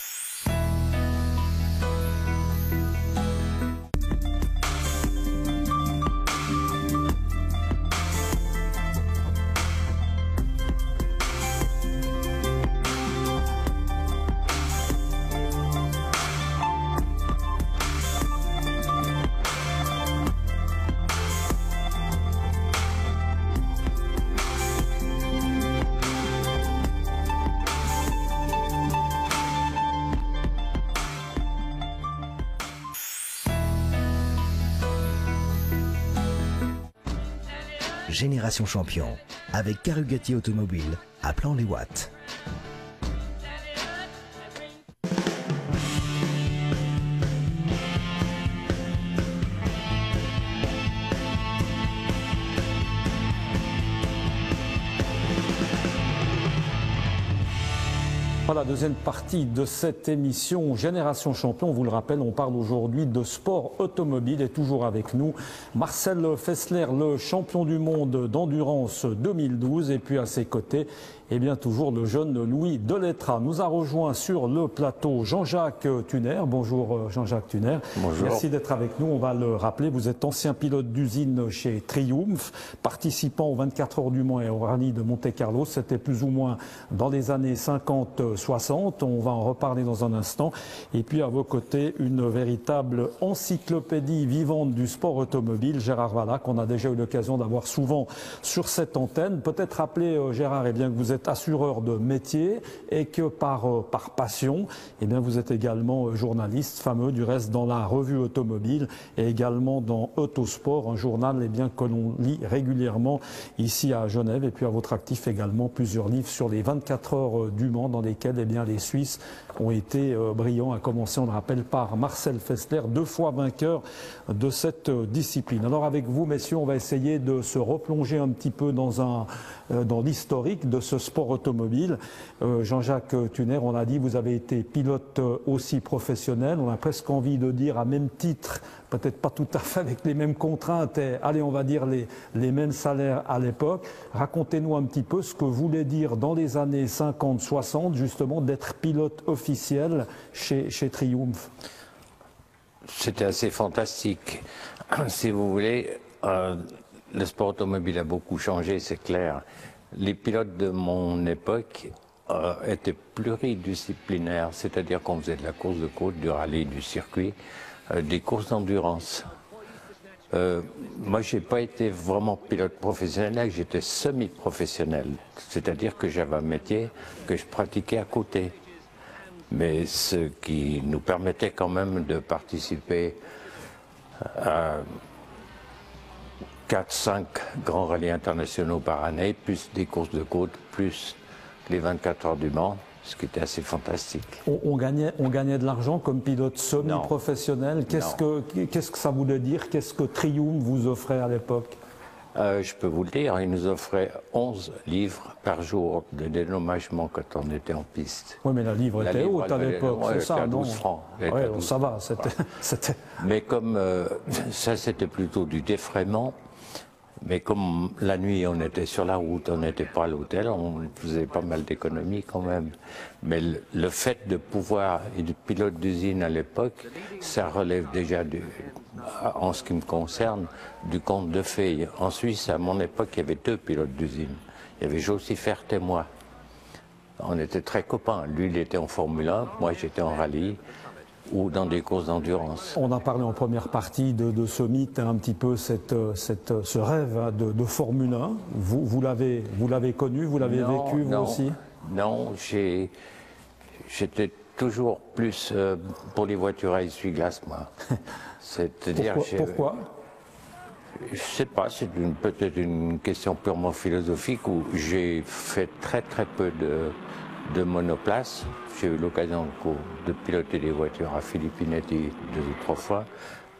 Génération Champion, avec Carugati Automobile, appelant les watts. Voilà, deuxième partie de cette émission Génération Champion. On vous le rappelle, on parle aujourd'hui de sport automobile et toujours avec nous Marcel Fessler, le champion du monde d'endurance 2012, et puis à ses côtés, toujours le jeune Louis Delettra. Nous a rejoint sur le plateau Jean-Jacques Thuner. Bonjour Jean-Jacques Thuner. Bonjour. Merci d'être avec nous. On va le rappeler, vous êtes ancien pilote d'usine chez Triumph, participant aux 24 heures du Mans et au rallye de Monte-Carlo. C'était plus ou moins dans les années 50-60. On va en reparler dans un instant. Et puis à vos côtés, une véritable encyclopédie vivante du sport automobile, Gérard Valla, qu'on a déjà eu l'occasion d'avoir souvent sur cette antenne. Peut-être rappeler, Gérard, que vous êtes assureur de métier et que par passion, vous êtes également journaliste, fameux du reste dans la revue automobile et également dans Autosport, un journal que l'on lit régulièrement ici à Genève. Et puis à votre actif également plusieurs livres sur les 24 heures du Mans dans lesquels les Suisses ont été brillants, à commencer, on le rappelle, par Marcel Fessler, 2 fois vainqueur de cette discipline. Alors avec vous, messieurs, on va essayer de se replonger un petit peu dans l'historique de ce sport automobile. Jean-Jacques Thuner, on a dit, vous avez été pilote aussi professionnel. On a presque envie de dire à même titre, peut-être pas tout à fait avec les mêmes contraintes, et on va dire les mêmes salaires à l'époque. Racontez-nous un petit peu ce que voulait dire dans les années 50-60, justement, d'être pilote officiel chez Triumph. C'était assez fantastique. Si vous voulez, le sport automobile a beaucoup changé, c'est clair. Les pilotes de mon époque était pluridisciplinaire, c'est-à-dire qu'on faisait de la course de côte, du rallye, du circuit, des courses d'endurance. Moi, je n'ai pas été vraiment pilote professionnel, j'étais semi-professionnel, c'est-à-dire que j'avais un métier que je pratiquais à côté. Mais ce qui nous permettait quand même de participer à 4-5 grands rallyes internationaux par année, plus des courses de côte, plus les 24 heures du Mans, ce qui était assez fantastique. On gagnait de l'argent comme pilote semi-professionnel. Qu'est-ce que ça voulait dire? Qu'est-ce que Triumph vous offrait à l'époque? Je peux vous le dire, il nous offrait 11 livres par jour de dédommagement quand on était en piste. Oui, mais la livre était haute à l'époque, c'est ça, non? 12 francs. Oui, ça va, c'était... Mais comme ça, c'était plutôt du défraiement. Mais comme la nuit, on était sur la route, on n'était pas à l'hôtel, on faisait pas mal d'économies quand même. Mais le fait de pouvoir être pilote d'usine à l'époque, ça relève déjà, en ce qui me concerne, du conte de fées. En Suisse, à mon époque, il y avait 2 pilotes d'usine. Il y avait Jossy Fert et moi. On était très copains. Lui, il était en Formule 1, moi j'étais en rallye ou dans des courses d'endurance. On a parlé en première partie de ce mythe, un petit peu ce rêve de Formule 1. Vous l'avez connu, vous l'avez vécu vous aussi? Non, j'étais toujours plus pour les voitures à essuie-glace, moi. C'est-à-dire, pourquoi? Je ne sais pas, c'est peut-être une question purement philosophique où j'ai fait très très peu de monoplace. J'ai eu l'occasion de piloter des voitures à Filippinetti 2 ou 3 fois,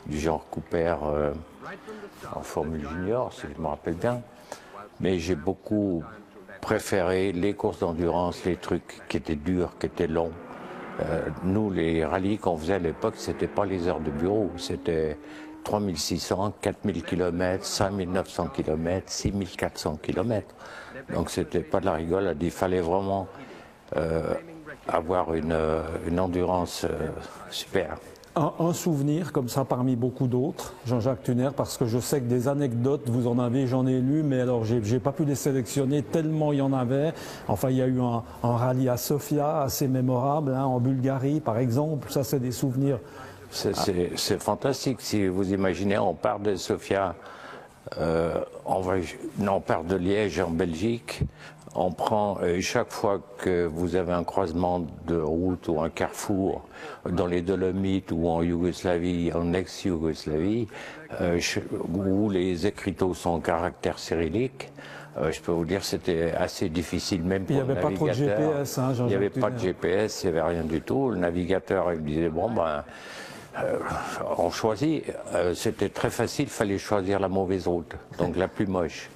du genre Cooper en Formule Junior, si je me rappelle bien. Mais j'ai beaucoup préféré les courses d'endurance, les trucs qui étaient durs, qui étaient longs. Nous, les rallyes qu'on faisait à l'époque, c'était pas les heures de bureau, c'était 3600, 4000 km, 5900 km, 6400 km. Donc c'était pas de la rigolade, il fallait vraiment avoir une endurance super. Un souvenir comme ça parmi beaucoup d'autres, Jean-Jacques Thuner, parce que je sais que des anecdotes, vous en avez, j'en ai lu, mais alors j'ai pas pu les sélectionner tellement il y en avait. Enfin, il y a eu un rallye à Sofia assez mémorable, en Bulgarie par exemple, ça c'est des souvenirs. C'est fantastique, si vous imaginez, on part de Sofia, on part de Liège en Belgique. On prend, chaque fois que vous avez un croisement de route ou un carrefour dans les Dolomites ou en Yougoslavie, en ex-Yougoslavie, où les écriteaux sont en caractère cyrillique, je peux vous dire que c'était assez difficile, même pour le navigateur. Il n'y avait pas trop de GPS, hein, Jean-Jacques. Il n'y avait pas de GPS, il n'y avait rien du tout. Le navigateur, il me disait, bon ben, on choisit. C'était très facile, il fallait choisir la mauvaise route, donc la plus moche.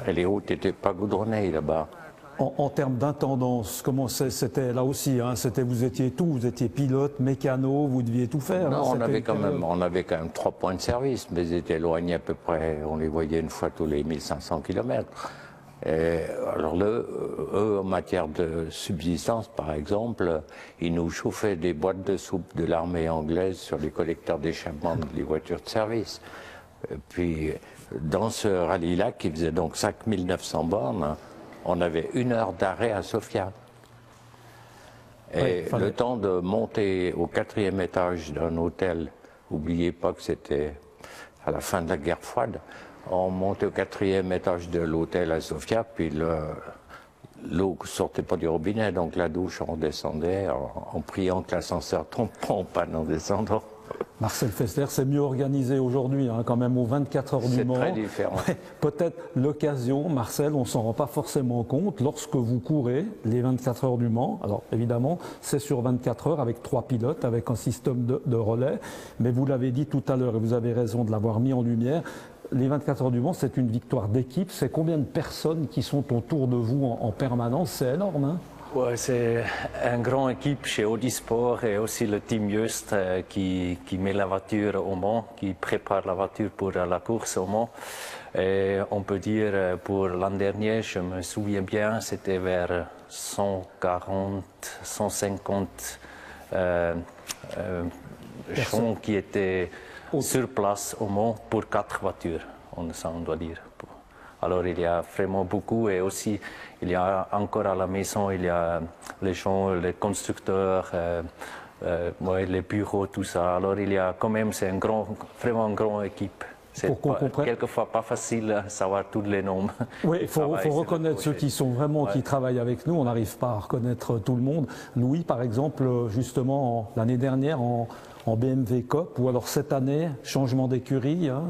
Et les routes n'étaient pas goudronnées là-bas. En termes d'intendance, comment c'était là aussi, vous étiez tout, vous étiez pilote, mécano, vous deviez tout faire. Non, on avait quand même 3 points de service, mais ils étaient éloignés à peu près, on les voyait une fois tous les 1500 km. Et alors eux, en matière de subsistance, par exemple, ils nous chauffaient des boîtes de soupe de l'armée anglaise sur les collecteurs d'échappement des voitures de service. Et puis, dans ce rallye-là, qui faisait donc 5900 bornes, on avait 1 heure d'arrêt à Sofia. Et le temps de monter au 4e étage d'un hôtel, n'oubliez pas que c'était à la fin de la guerre froide, on montait au 4e étage de l'hôtel à Sofia, puis l'eau ne sortait pas du robinet, donc la douche, on descendait en priant que l'ascenseur tombe pas en panne en descendant. Marcel Fessler, c'est mieux organisé aujourd'hui, quand même, aux 24 heures du Mans. C'est très différent. Ouais, peut-être l'occasion, Marcel, on ne s'en rend pas forcément compte, lorsque vous courez les 24 heures du Mans, alors évidemment, c'est sur 24 heures avec 3 pilotes, avec un système de relais, mais vous l'avez dit tout à l'heure, et vous avez raison de l'avoir mis en lumière, les 24 heures du Mans, c'est une victoire d'équipe, c'est combien de personnes qui sont autour de vous en permanence, c'est énorme, hein? Ouais, c'est une grande équipe chez Audi Sport et aussi le team Just qui met la voiture au Mans, qui prépare la voiture pour la course au Mans. Et on peut dire pour l'an dernier, je me souviens bien, c'était vers 140, 150 gens qui étaient sur place au Mans pour 4 voitures, on doit dire. Alors il y a vraiment beaucoup et aussi il y a encore à la maison, il y a les gens, les constructeurs, ouais, les bureaux, tout ça. Alors il y a quand même, c'est vraiment une grande équipe. C'est quelquefois pas facile de savoir tous les noms. Oui, il faut reconnaître ceux qui sont vraiment, qui travaillent avec nous. On n'arrive pas à reconnaître tout le monde. Louis, par exemple, justement, l'année dernière, en BMW Cup, ou alors cette année, changement d'écurie, hein,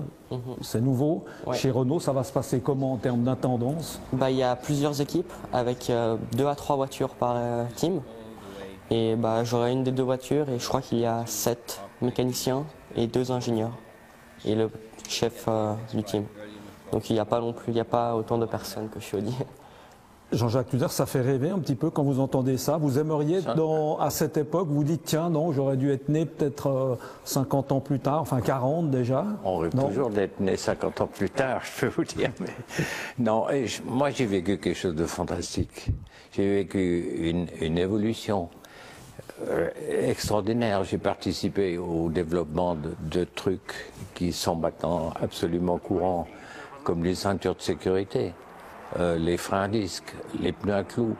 c'est nouveau. Ouais. Chez Renault, ça va se passer comment en termes d'intendance? Il y a plusieurs équipes avec 2 à 3 voitures par team. Et j'aurai une des 2 voitures et je crois qu'il y a 7 mécaniciens et 2 ingénieurs. Et le chef du team. Donc il n'y a pas non plus, il n'y a pas autant de personnes que chez Audi. Jean-Jacques Tuzer, ça fait rêver un petit peu quand vous entendez ça. Vous aimeriez, à cette époque, vous dites tiens, non, j'aurais dû être né peut-être 50 ans plus tard, enfin 40 déjà. On rêve toujours d'être né 50 ans plus tard, je peux vous dire. Mais non, moi j'ai vécu quelque chose de fantastique. J'ai vécu une évolution extraordinaire. J'ai participé au développement de trucs qui sont maintenant absolument courants, comme les ceintures de sécurité, les freins à disque, les pneus à clous.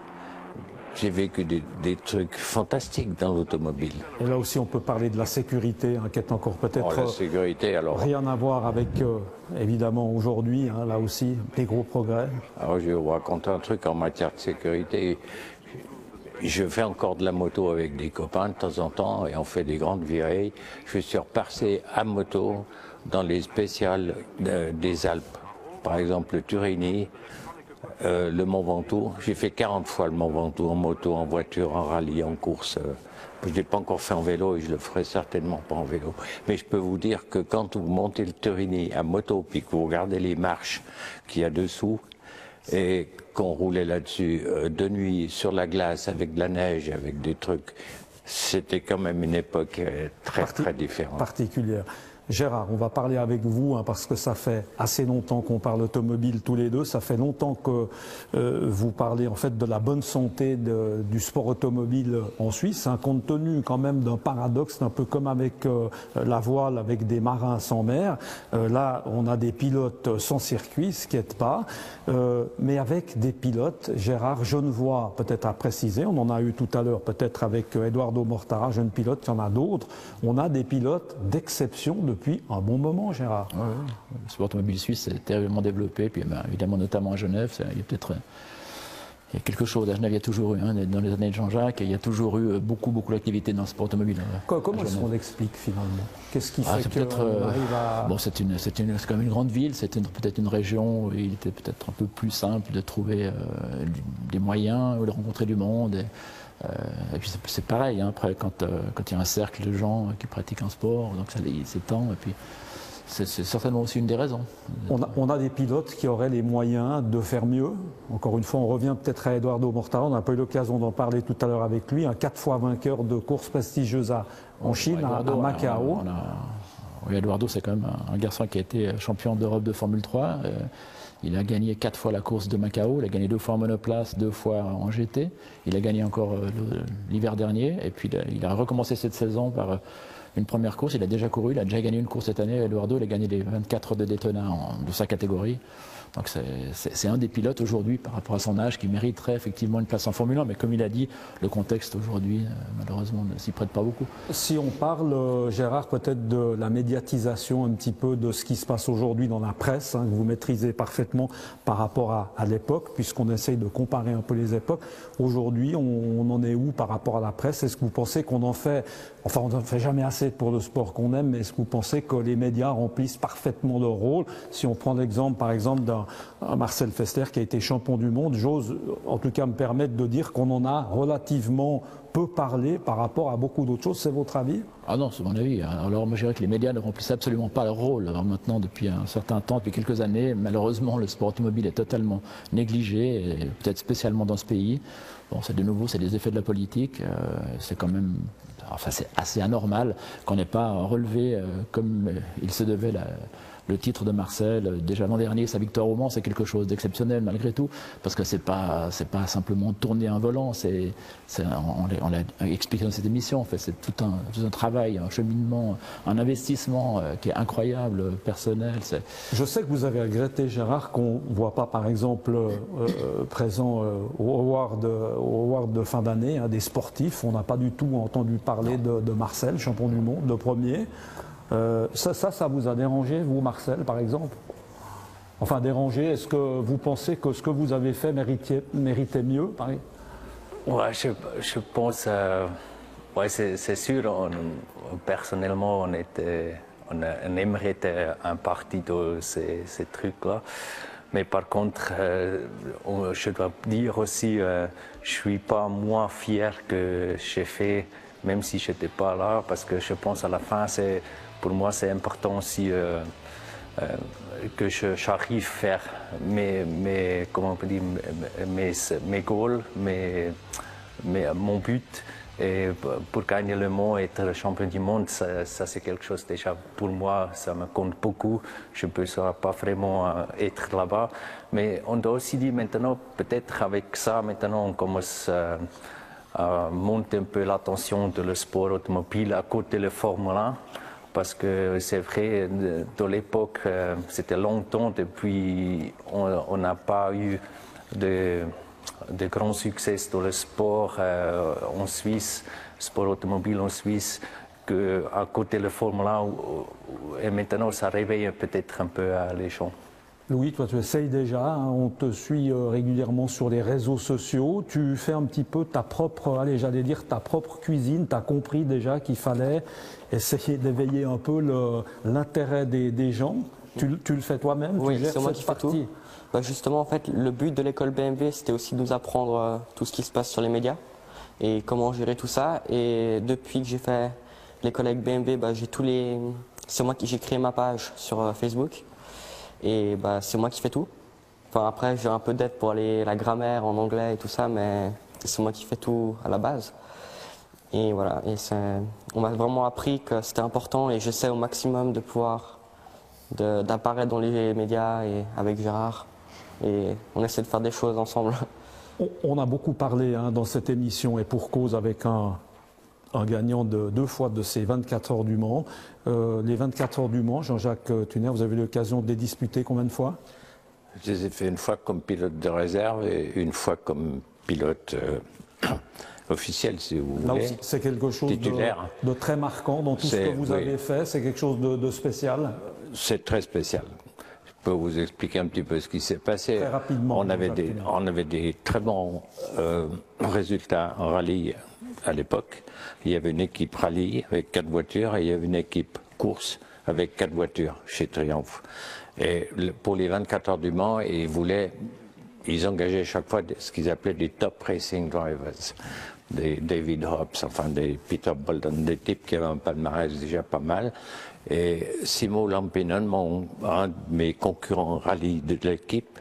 J'ai vécu des trucs fantastiques dans l'automobile. Et là aussi, on peut parler de la sécurité, hein, qui est encore peut-être rien à voir avec, évidemment, aujourd'hui, hein, là aussi, des gros progrès. Alors, je vais vous raconter un truc en matière de sécurité. Je fais encore de la moto avec des copains de temps en temps et on fait des grandes virées. Je suis repassé à moto dans les spéciales des Alpes. Par exemple, le Turini, le Mont Ventoux. J'ai fait 40 fois le Mont Ventoux en moto, en voiture, en rallye, en course. Je ne l'ai pas encore fait en vélo et je le ferai certainement pas en vélo. Mais je peux vous dire que quand vous montez le Turini à moto puis que vous regardez les marches qu'il y a dessous, et qu'on roulait là-dessus de nuit sur la glace avec de la neige, avec des trucs, c'était quand même une époque très différente. Particulière. Gérard, on va parler avec vous, hein, parce que ça fait assez longtemps qu'on parle automobile tous les deux. Ça fait longtemps que vous parlez en fait de la bonne santé du sport automobile en Suisse, hein, compte tenu quand même d'un paradoxe, un peu comme avec la voile, avec des marins sans mer. Là, on a des pilotes sans circuit, ce qui n'aide pas, mais avec des pilotes, Gérard, je ne vois, peut-être à préciser, on en a eu tout à l'heure, peut-être avec Eduardo Mortara, jeune pilote, il y en a d'autres. On a des pilotes d'exception depuis un bon moment, Gérard. Ouais, le sport automobile suisse est terriblement développé, puis évidemment notamment à Genève, il y a quelque chose. À Genève, il y a toujours eu, hein, dans les années de Jean-Jacques, il y a toujours eu beaucoup d'activités dans le sport automobile. Comment est-ce qu'on l'explique finalement? Qu'est-ce qui fait qu'on arrive à... Bon, c'est quand même une grande ville, c'est peut-être une région où il était peut-être un peu plus simple de trouver des moyens, ou de rencontrer du monde. Et puis c'est pareil, hein, après quand il y a un cercle de gens qui pratiquent un sport, donc ça s'étend, et puis c'est certainement aussi une des raisons. On a des pilotes qui auraient les moyens de faire mieux. Encore une fois, on revient peut-être à Eduardo Mortara, on n'a pas eu l'occasion d'en parler tout à l'heure avec lui, un 4 fois vainqueur de courses prestigieuses en Chine, à Macao. Oui, Eduardo, c'est quand même un garçon qui a été champion d'Europe de Formule 3. Il a gagné 4 fois la course de Macao, il a gagné 2 fois en monoplace, 2 fois en GT. Il a gagné encore l'hiver dernier, et puis il a recommencé cette saison par une première course. Il a déjà couru, il a déjà gagné une course cette année. Eduardo, il a gagné les 24 heures de Daytona de sa catégorie. Donc c'est un des pilotes aujourd'hui, par rapport à son âge, qui mériterait effectivement une place en Formule 1. Mais comme il a dit, le contexte aujourd'hui, malheureusement, ne s'y prête pas beaucoup. Si on parle, Gérard, peut-être de la médiatisation un petit peu de ce qui se passe aujourd'hui dans la presse, hein, que vous maîtrisez parfaitement par rapport à l'époque, puisqu'on essaye de comparer un peu les époques. Aujourd'hui, on en est où par rapport à la presse? Est-ce que vous pensez qu'on en fait, enfin on n'en fait jamais assez pour le sport qu'on aime, mais est-ce que vous pensez que les médias remplissent parfaitement leur rôle? Si on prend l'exemple, par exemple, d'un Marcel Fester qui a été champion du monde, j'ose en tout cas me permettre de dire qu'on en a relativement peu parlé par rapport à beaucoup d'autres choses. C'est votre avis? Ah non, c'est mon avis. Alors moi je dirais que les médias ne remplissent absolument pas leur rôle. Alors maintenant, depuis un certain temps, depuis quelques années, malheureusement le sport automobile est totalement négligé, et peut-être spécialement dans ce pays. Bon, c'est de nouveau, c'est des effets de la politique. C'est quand même, enfin c'est assez anormal qu'on n'ait pas relevé comme il se devait le titre de Marcel, déjà l'an dernier, sa victoire au Mans, c'est quelque chose d'exceptionnel malgré tout, parce que c'est pas simplement tourner un volant, on l'a expliqué dans cette émission, en fait, c'est tout un travail, un cheminement, un investissement qui est incroyable, personnel. Je sais que vous avez regretté, Gérard, qu'on ne voit pas, par exemple, présent au Award de fin d'année, des sportifs. On n'a pas du tout entendu parler de Marcel, champion du monde, le premier. Ça vous a dérangé, vous, Marcel, par exemple? Enfin, dérangé, est-ce que vous pensez que ce que vous avez fait méritait mieux, pareil? Ouais, je pense, ouais, c'est sûr, personnellement, on aimerait être un parti de ces trucs-là. Mais par contre, je dois dire aussi, je ne suis pas moins fier que j'ai fait, même si je n'étais pas là, parce que je pense à la fin, pour moi, c'est important aussi que j'arrive à faire comment on peut dire, mes goals, mon but. Et pour gagner le Mans et être champion du monde, ça c'est quelque chose déjà pour moi, ça me compte beaucoup. Je ne peux pas vraiment être là-bas. Mais on doit aussi dire maintenant, peut-être avec ça, maintenant on commence à monter un peu l'attention de le sport automobile à côté de la Formule 1. Parce que c'est vrai, dans l'époque, c'était longtemps depuis, on n'a pas eu de grands succès dans le sport en Suisse, sport automobile en Suisse, qu'à côté de la Formule 1, et maintenant ça réveille peut-être un peu les gens. Louis, toi tu essayes déjà, on te suit régulièrement sur les réseaux sociaux, tu fais un petit peu ta propre, j'allais dire ta propre cuisine, tu as compris déjà qu'il fallait essayer d'éveiller un peu l'intérêt des gens. Tu le fais toi-même? Oui, c'est moi qui fais tout. Bah justement, en fait, le but de l'école BMW, c'était aussi de nous apprendre tout ce qui se passe sur les médias et comment gérer tout ça. Et depuis que j'ai fait l'école avec BMW, bah, c'est moi qui j'ai créé ma page sur Facebook. Et bah, c'est moi qui fais tout. Enfin, après, j'ai un peu d'aide pour la grammaire en anglais et tout ça, mais c'est moi qui fais tout à la base. Et voilà, on m'a vraiment appris que c'était important et j'essaie au maximum de pouvoir d'apparaître dans les médias et avec Gérard. Et on essaie de faire des choses ensemble. On a beaucoup parlé dans cette émission, et pour cause, avec un gagnant de 2 fois de ces 24 heures du Mans. Les 24 heures du Mans, Jean-Jacques Thuner, vous avez eu l'occasion de les disputer combien de fois? Je les ai fait une fois comme pilote de réserve et une fois comme pilote officiel, si vous voulez. C'est quelque chose de très marquant dans tout ce que vous avez fait, c'est quelque chose de spécial? C'est très spécial. Je peux vous expliquer un petit peu ce qui s'est passé. Très rapidement. On avait des très bons résultats en rallye à l'époque. Il y avait une équipe rallye avec 4 voitures et il y avait une équipe course avec 4 voitures chez Triumph. Et pour les 24 heures du Mans, ils engageaient chaque fois ce qu'ils appelaient des top racing drivers. Des David Hobbs, enfin des Peter Bolden, des types qui avaient un palmarès déjà pas mal. Et Simo Lampinen, un de mes concurrents rallye de l'équipe,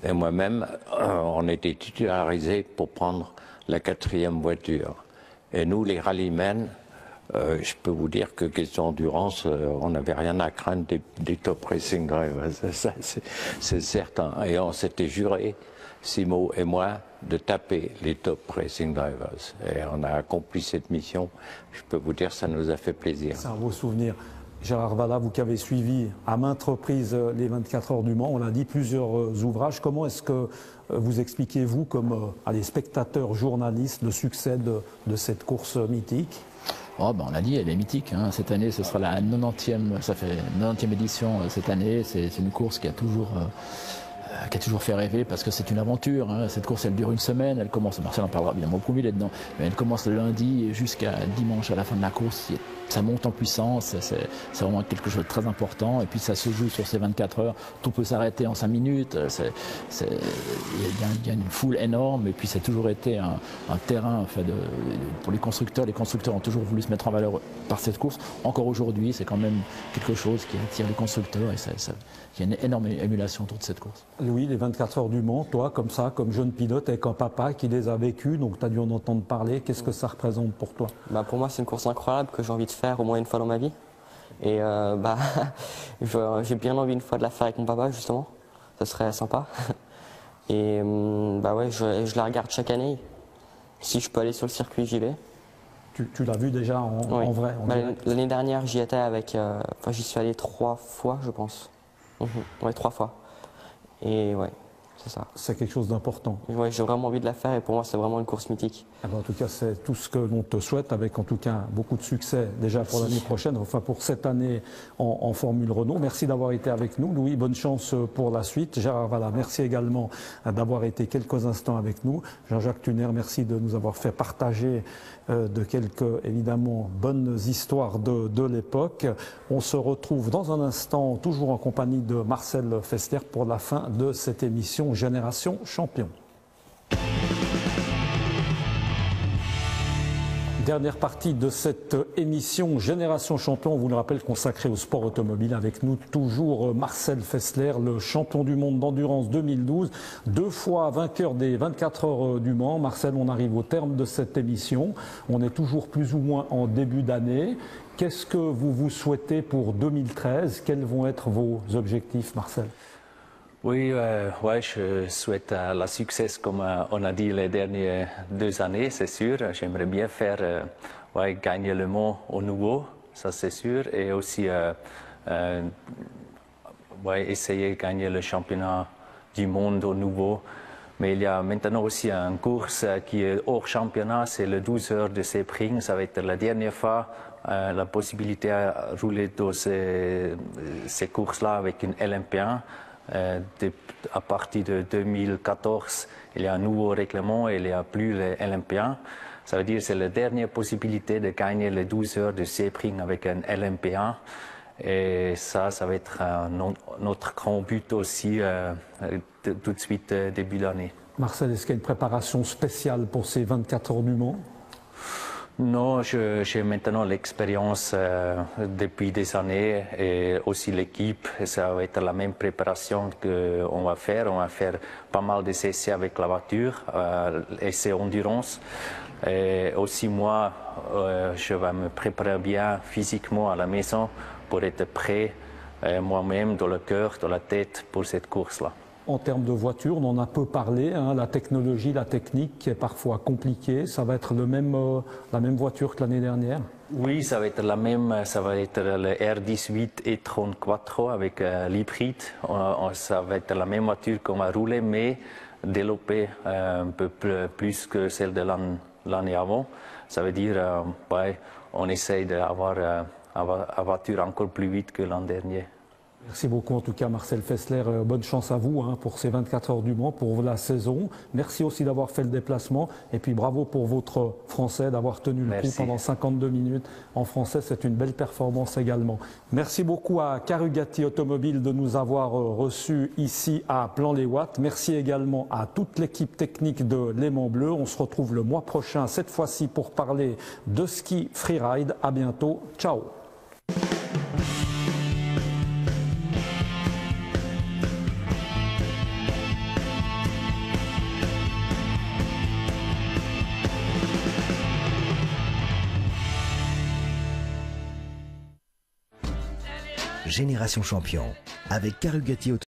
et moi-même, on était titularisés pour prendre la 4e voiture. Et nous, les rallymen, je peux vous dire que question endurance, on n'avait rien à craindre des top racing drivers, ça c'est certain. Et on s'était juré, Simo et moi, de taper les top racing drivers. Et on a accompli cette mission. Je peux vous dire, ça nous a fait plaisir. C'est un beau souvenir. Gérard Valla, vous qui avez suivi à maintes reprises les 24 heures du Mans, on l'a dit, plusieurs ouvrages. Comment est-ce que vous expliquez, vous, comme spectateurs, journalistes, le succès de cette course mythique? Oh, ben on l'a dit, elle est mythique. Cette année, ce sera la 90e, ça fait 90e édition cette année. C'est une course qui a toujours fait rêver parce que c'est une aventure. Cette course, elle dure une semaine. Elle commence, Marcel en parlera évidemment beaucoup mieux là-dedans, mais elle commence le lundi jusqu'à dimanche à la fin de la course. Ça monte en puissance, c'est vraiment quelque chose de très important. Et puis ça se joue sur ces 24 heures. Tout peut s'arrêter en 5 minutes. Il y a une foule énorme. Et puis ça a toujours été un terrain pour les constructeurs. Les constructeurs ont toujours voulu se mettre en valeur par cette course. Encore aujourd'hui, c'est quand même quelque chose qui attire les constructeurs. Et il y a une énorme émulation autour de cette course. Louis, les 24 heures du Mans, toi, comme ça, comme jeune pilote, avec un papa qui les a vécues, donc tu as dû en entendre parler. Qu'est-ce que ça représente pour toi? Pour moi, c'est une course incroyable que j'ai envie de faire au moins une fois dans ma vie. Et j'ai bien envie une fois de la faire avec mon papa, justement. Ça serait sympa. Et je la regarde chaque année. Si je peux aller sur le circuit, j'y vais. Tu l'as vu déjà en vrai? L'année dernière, j'y étais j'y suis allé 3 fois, je pense. Ouais, 3 fois. Et ouais, c'est ça. C'est quelque chose d'important. Ouais, j'ai vraiment envie de la faire et pour moi, c'est vraiment une course mythique. En tout cas, c'est tout ce que l'on te souhaite, avec en tout cas beaucoup de succès déjà pour l'année prochaine, enfin pour cette année en Formule Renault. Merci d'avoir été avec nous, Louis. Bonne chance pour la suite. Gérard Vallat, merci également d'avoir été quelques instants avec nous. Jean-Jacques Thuner, merci de nous avoir fait partager de quelques, évidemment, bonnes histoires de l'époque. On se retrouve dans un instant, toujours en compagnie de Marcel Fessler, pour la fin de cette émission Génération Champion. Dernière partie de cette émission Génération Champion, on vous le rappelle, consacrée au sport automobile. Avec nous toujours Marcel Fessler, le champion du monde d'endurance 2012, 2 fois vainqueur des 24 heures du Mans. Marcel, on arrive au terme de cette émission. On est toujours plus ou moins en début d'année. Qu'est-ce que vous vous souhaitez pour 2013? Quels vont être vos objectifs, Marcel? Oui, je souhaite la succès comme on a dit les dernières 2 années, c'est sûr. J'aimerais bien faire gagner le Mans au nouveau, ça c'est sûr, et aussi essayer de gagner le championnat du monde au nouveau. Mais il y a maintenant aussi une course qui est hors championnat, c'est le 12 heures de Sebring. Ça va être la dernière fois la possibilité à rouler dans ces courses-là avec une LMP1. À partir de 2014, il y a un nouveau règlement et il n'y a plus les LMP1. Ça veut dire que c'est la dernière possibilité de gagner les 12 heures de Sebring avec un LMP1. Et ça va être notre grand but aussi tout de suite début d'année. Marcel, est-ce qu'il y a une préparation spéciale pour ces 24 heures du Mans? Non, j'ai maintenant l'expérience depuis des années et aussi l'équipe. Ça va être la même préparation qu'on va faire. On va faire pas mal d'essais avec la voiture, essais endurance. Et aussi moi, je vais me préparer bien physiquement à la maison pour être prêt moi-même dans le cœur, dans la tête pour cette course-là. En termes de voiture, on en a peu parlé, la technologie, la technique qui est parfois compliquée. Ça va être la même voiture que l'année dernière? Oui, ça va être la même. Ça va être le R18 e-tron Quattro avec l'hybride. Ça va être la même voiture qu'on va rouler, mais développée un peu plus que celle de l'année avant. Ça veut dire on essaye d'avoir une voiture encore plus vite que l'an dernier. Merci beaucoup en tout cas Marcel Fessler, bonne chance à vous pour ces 24 heures du Mans, pour la saison. Merci aussi d'avoir fait le déplacement et puis bravo pour votre français, d'avoir tenu le coup pendant 52 minutes en français, c'est une belle performance également. Merci beaucoup à Carugati Automobile de nous avoir reçus ici à Plan-les-Ouates. Merci également à toute l'équipe technique de Léman Bleu. On se retrouve le mois prochain, cette fois-ci pour parler de ski freeride. À bientôt, ciao. Génération Champion avec Carugati Automobile.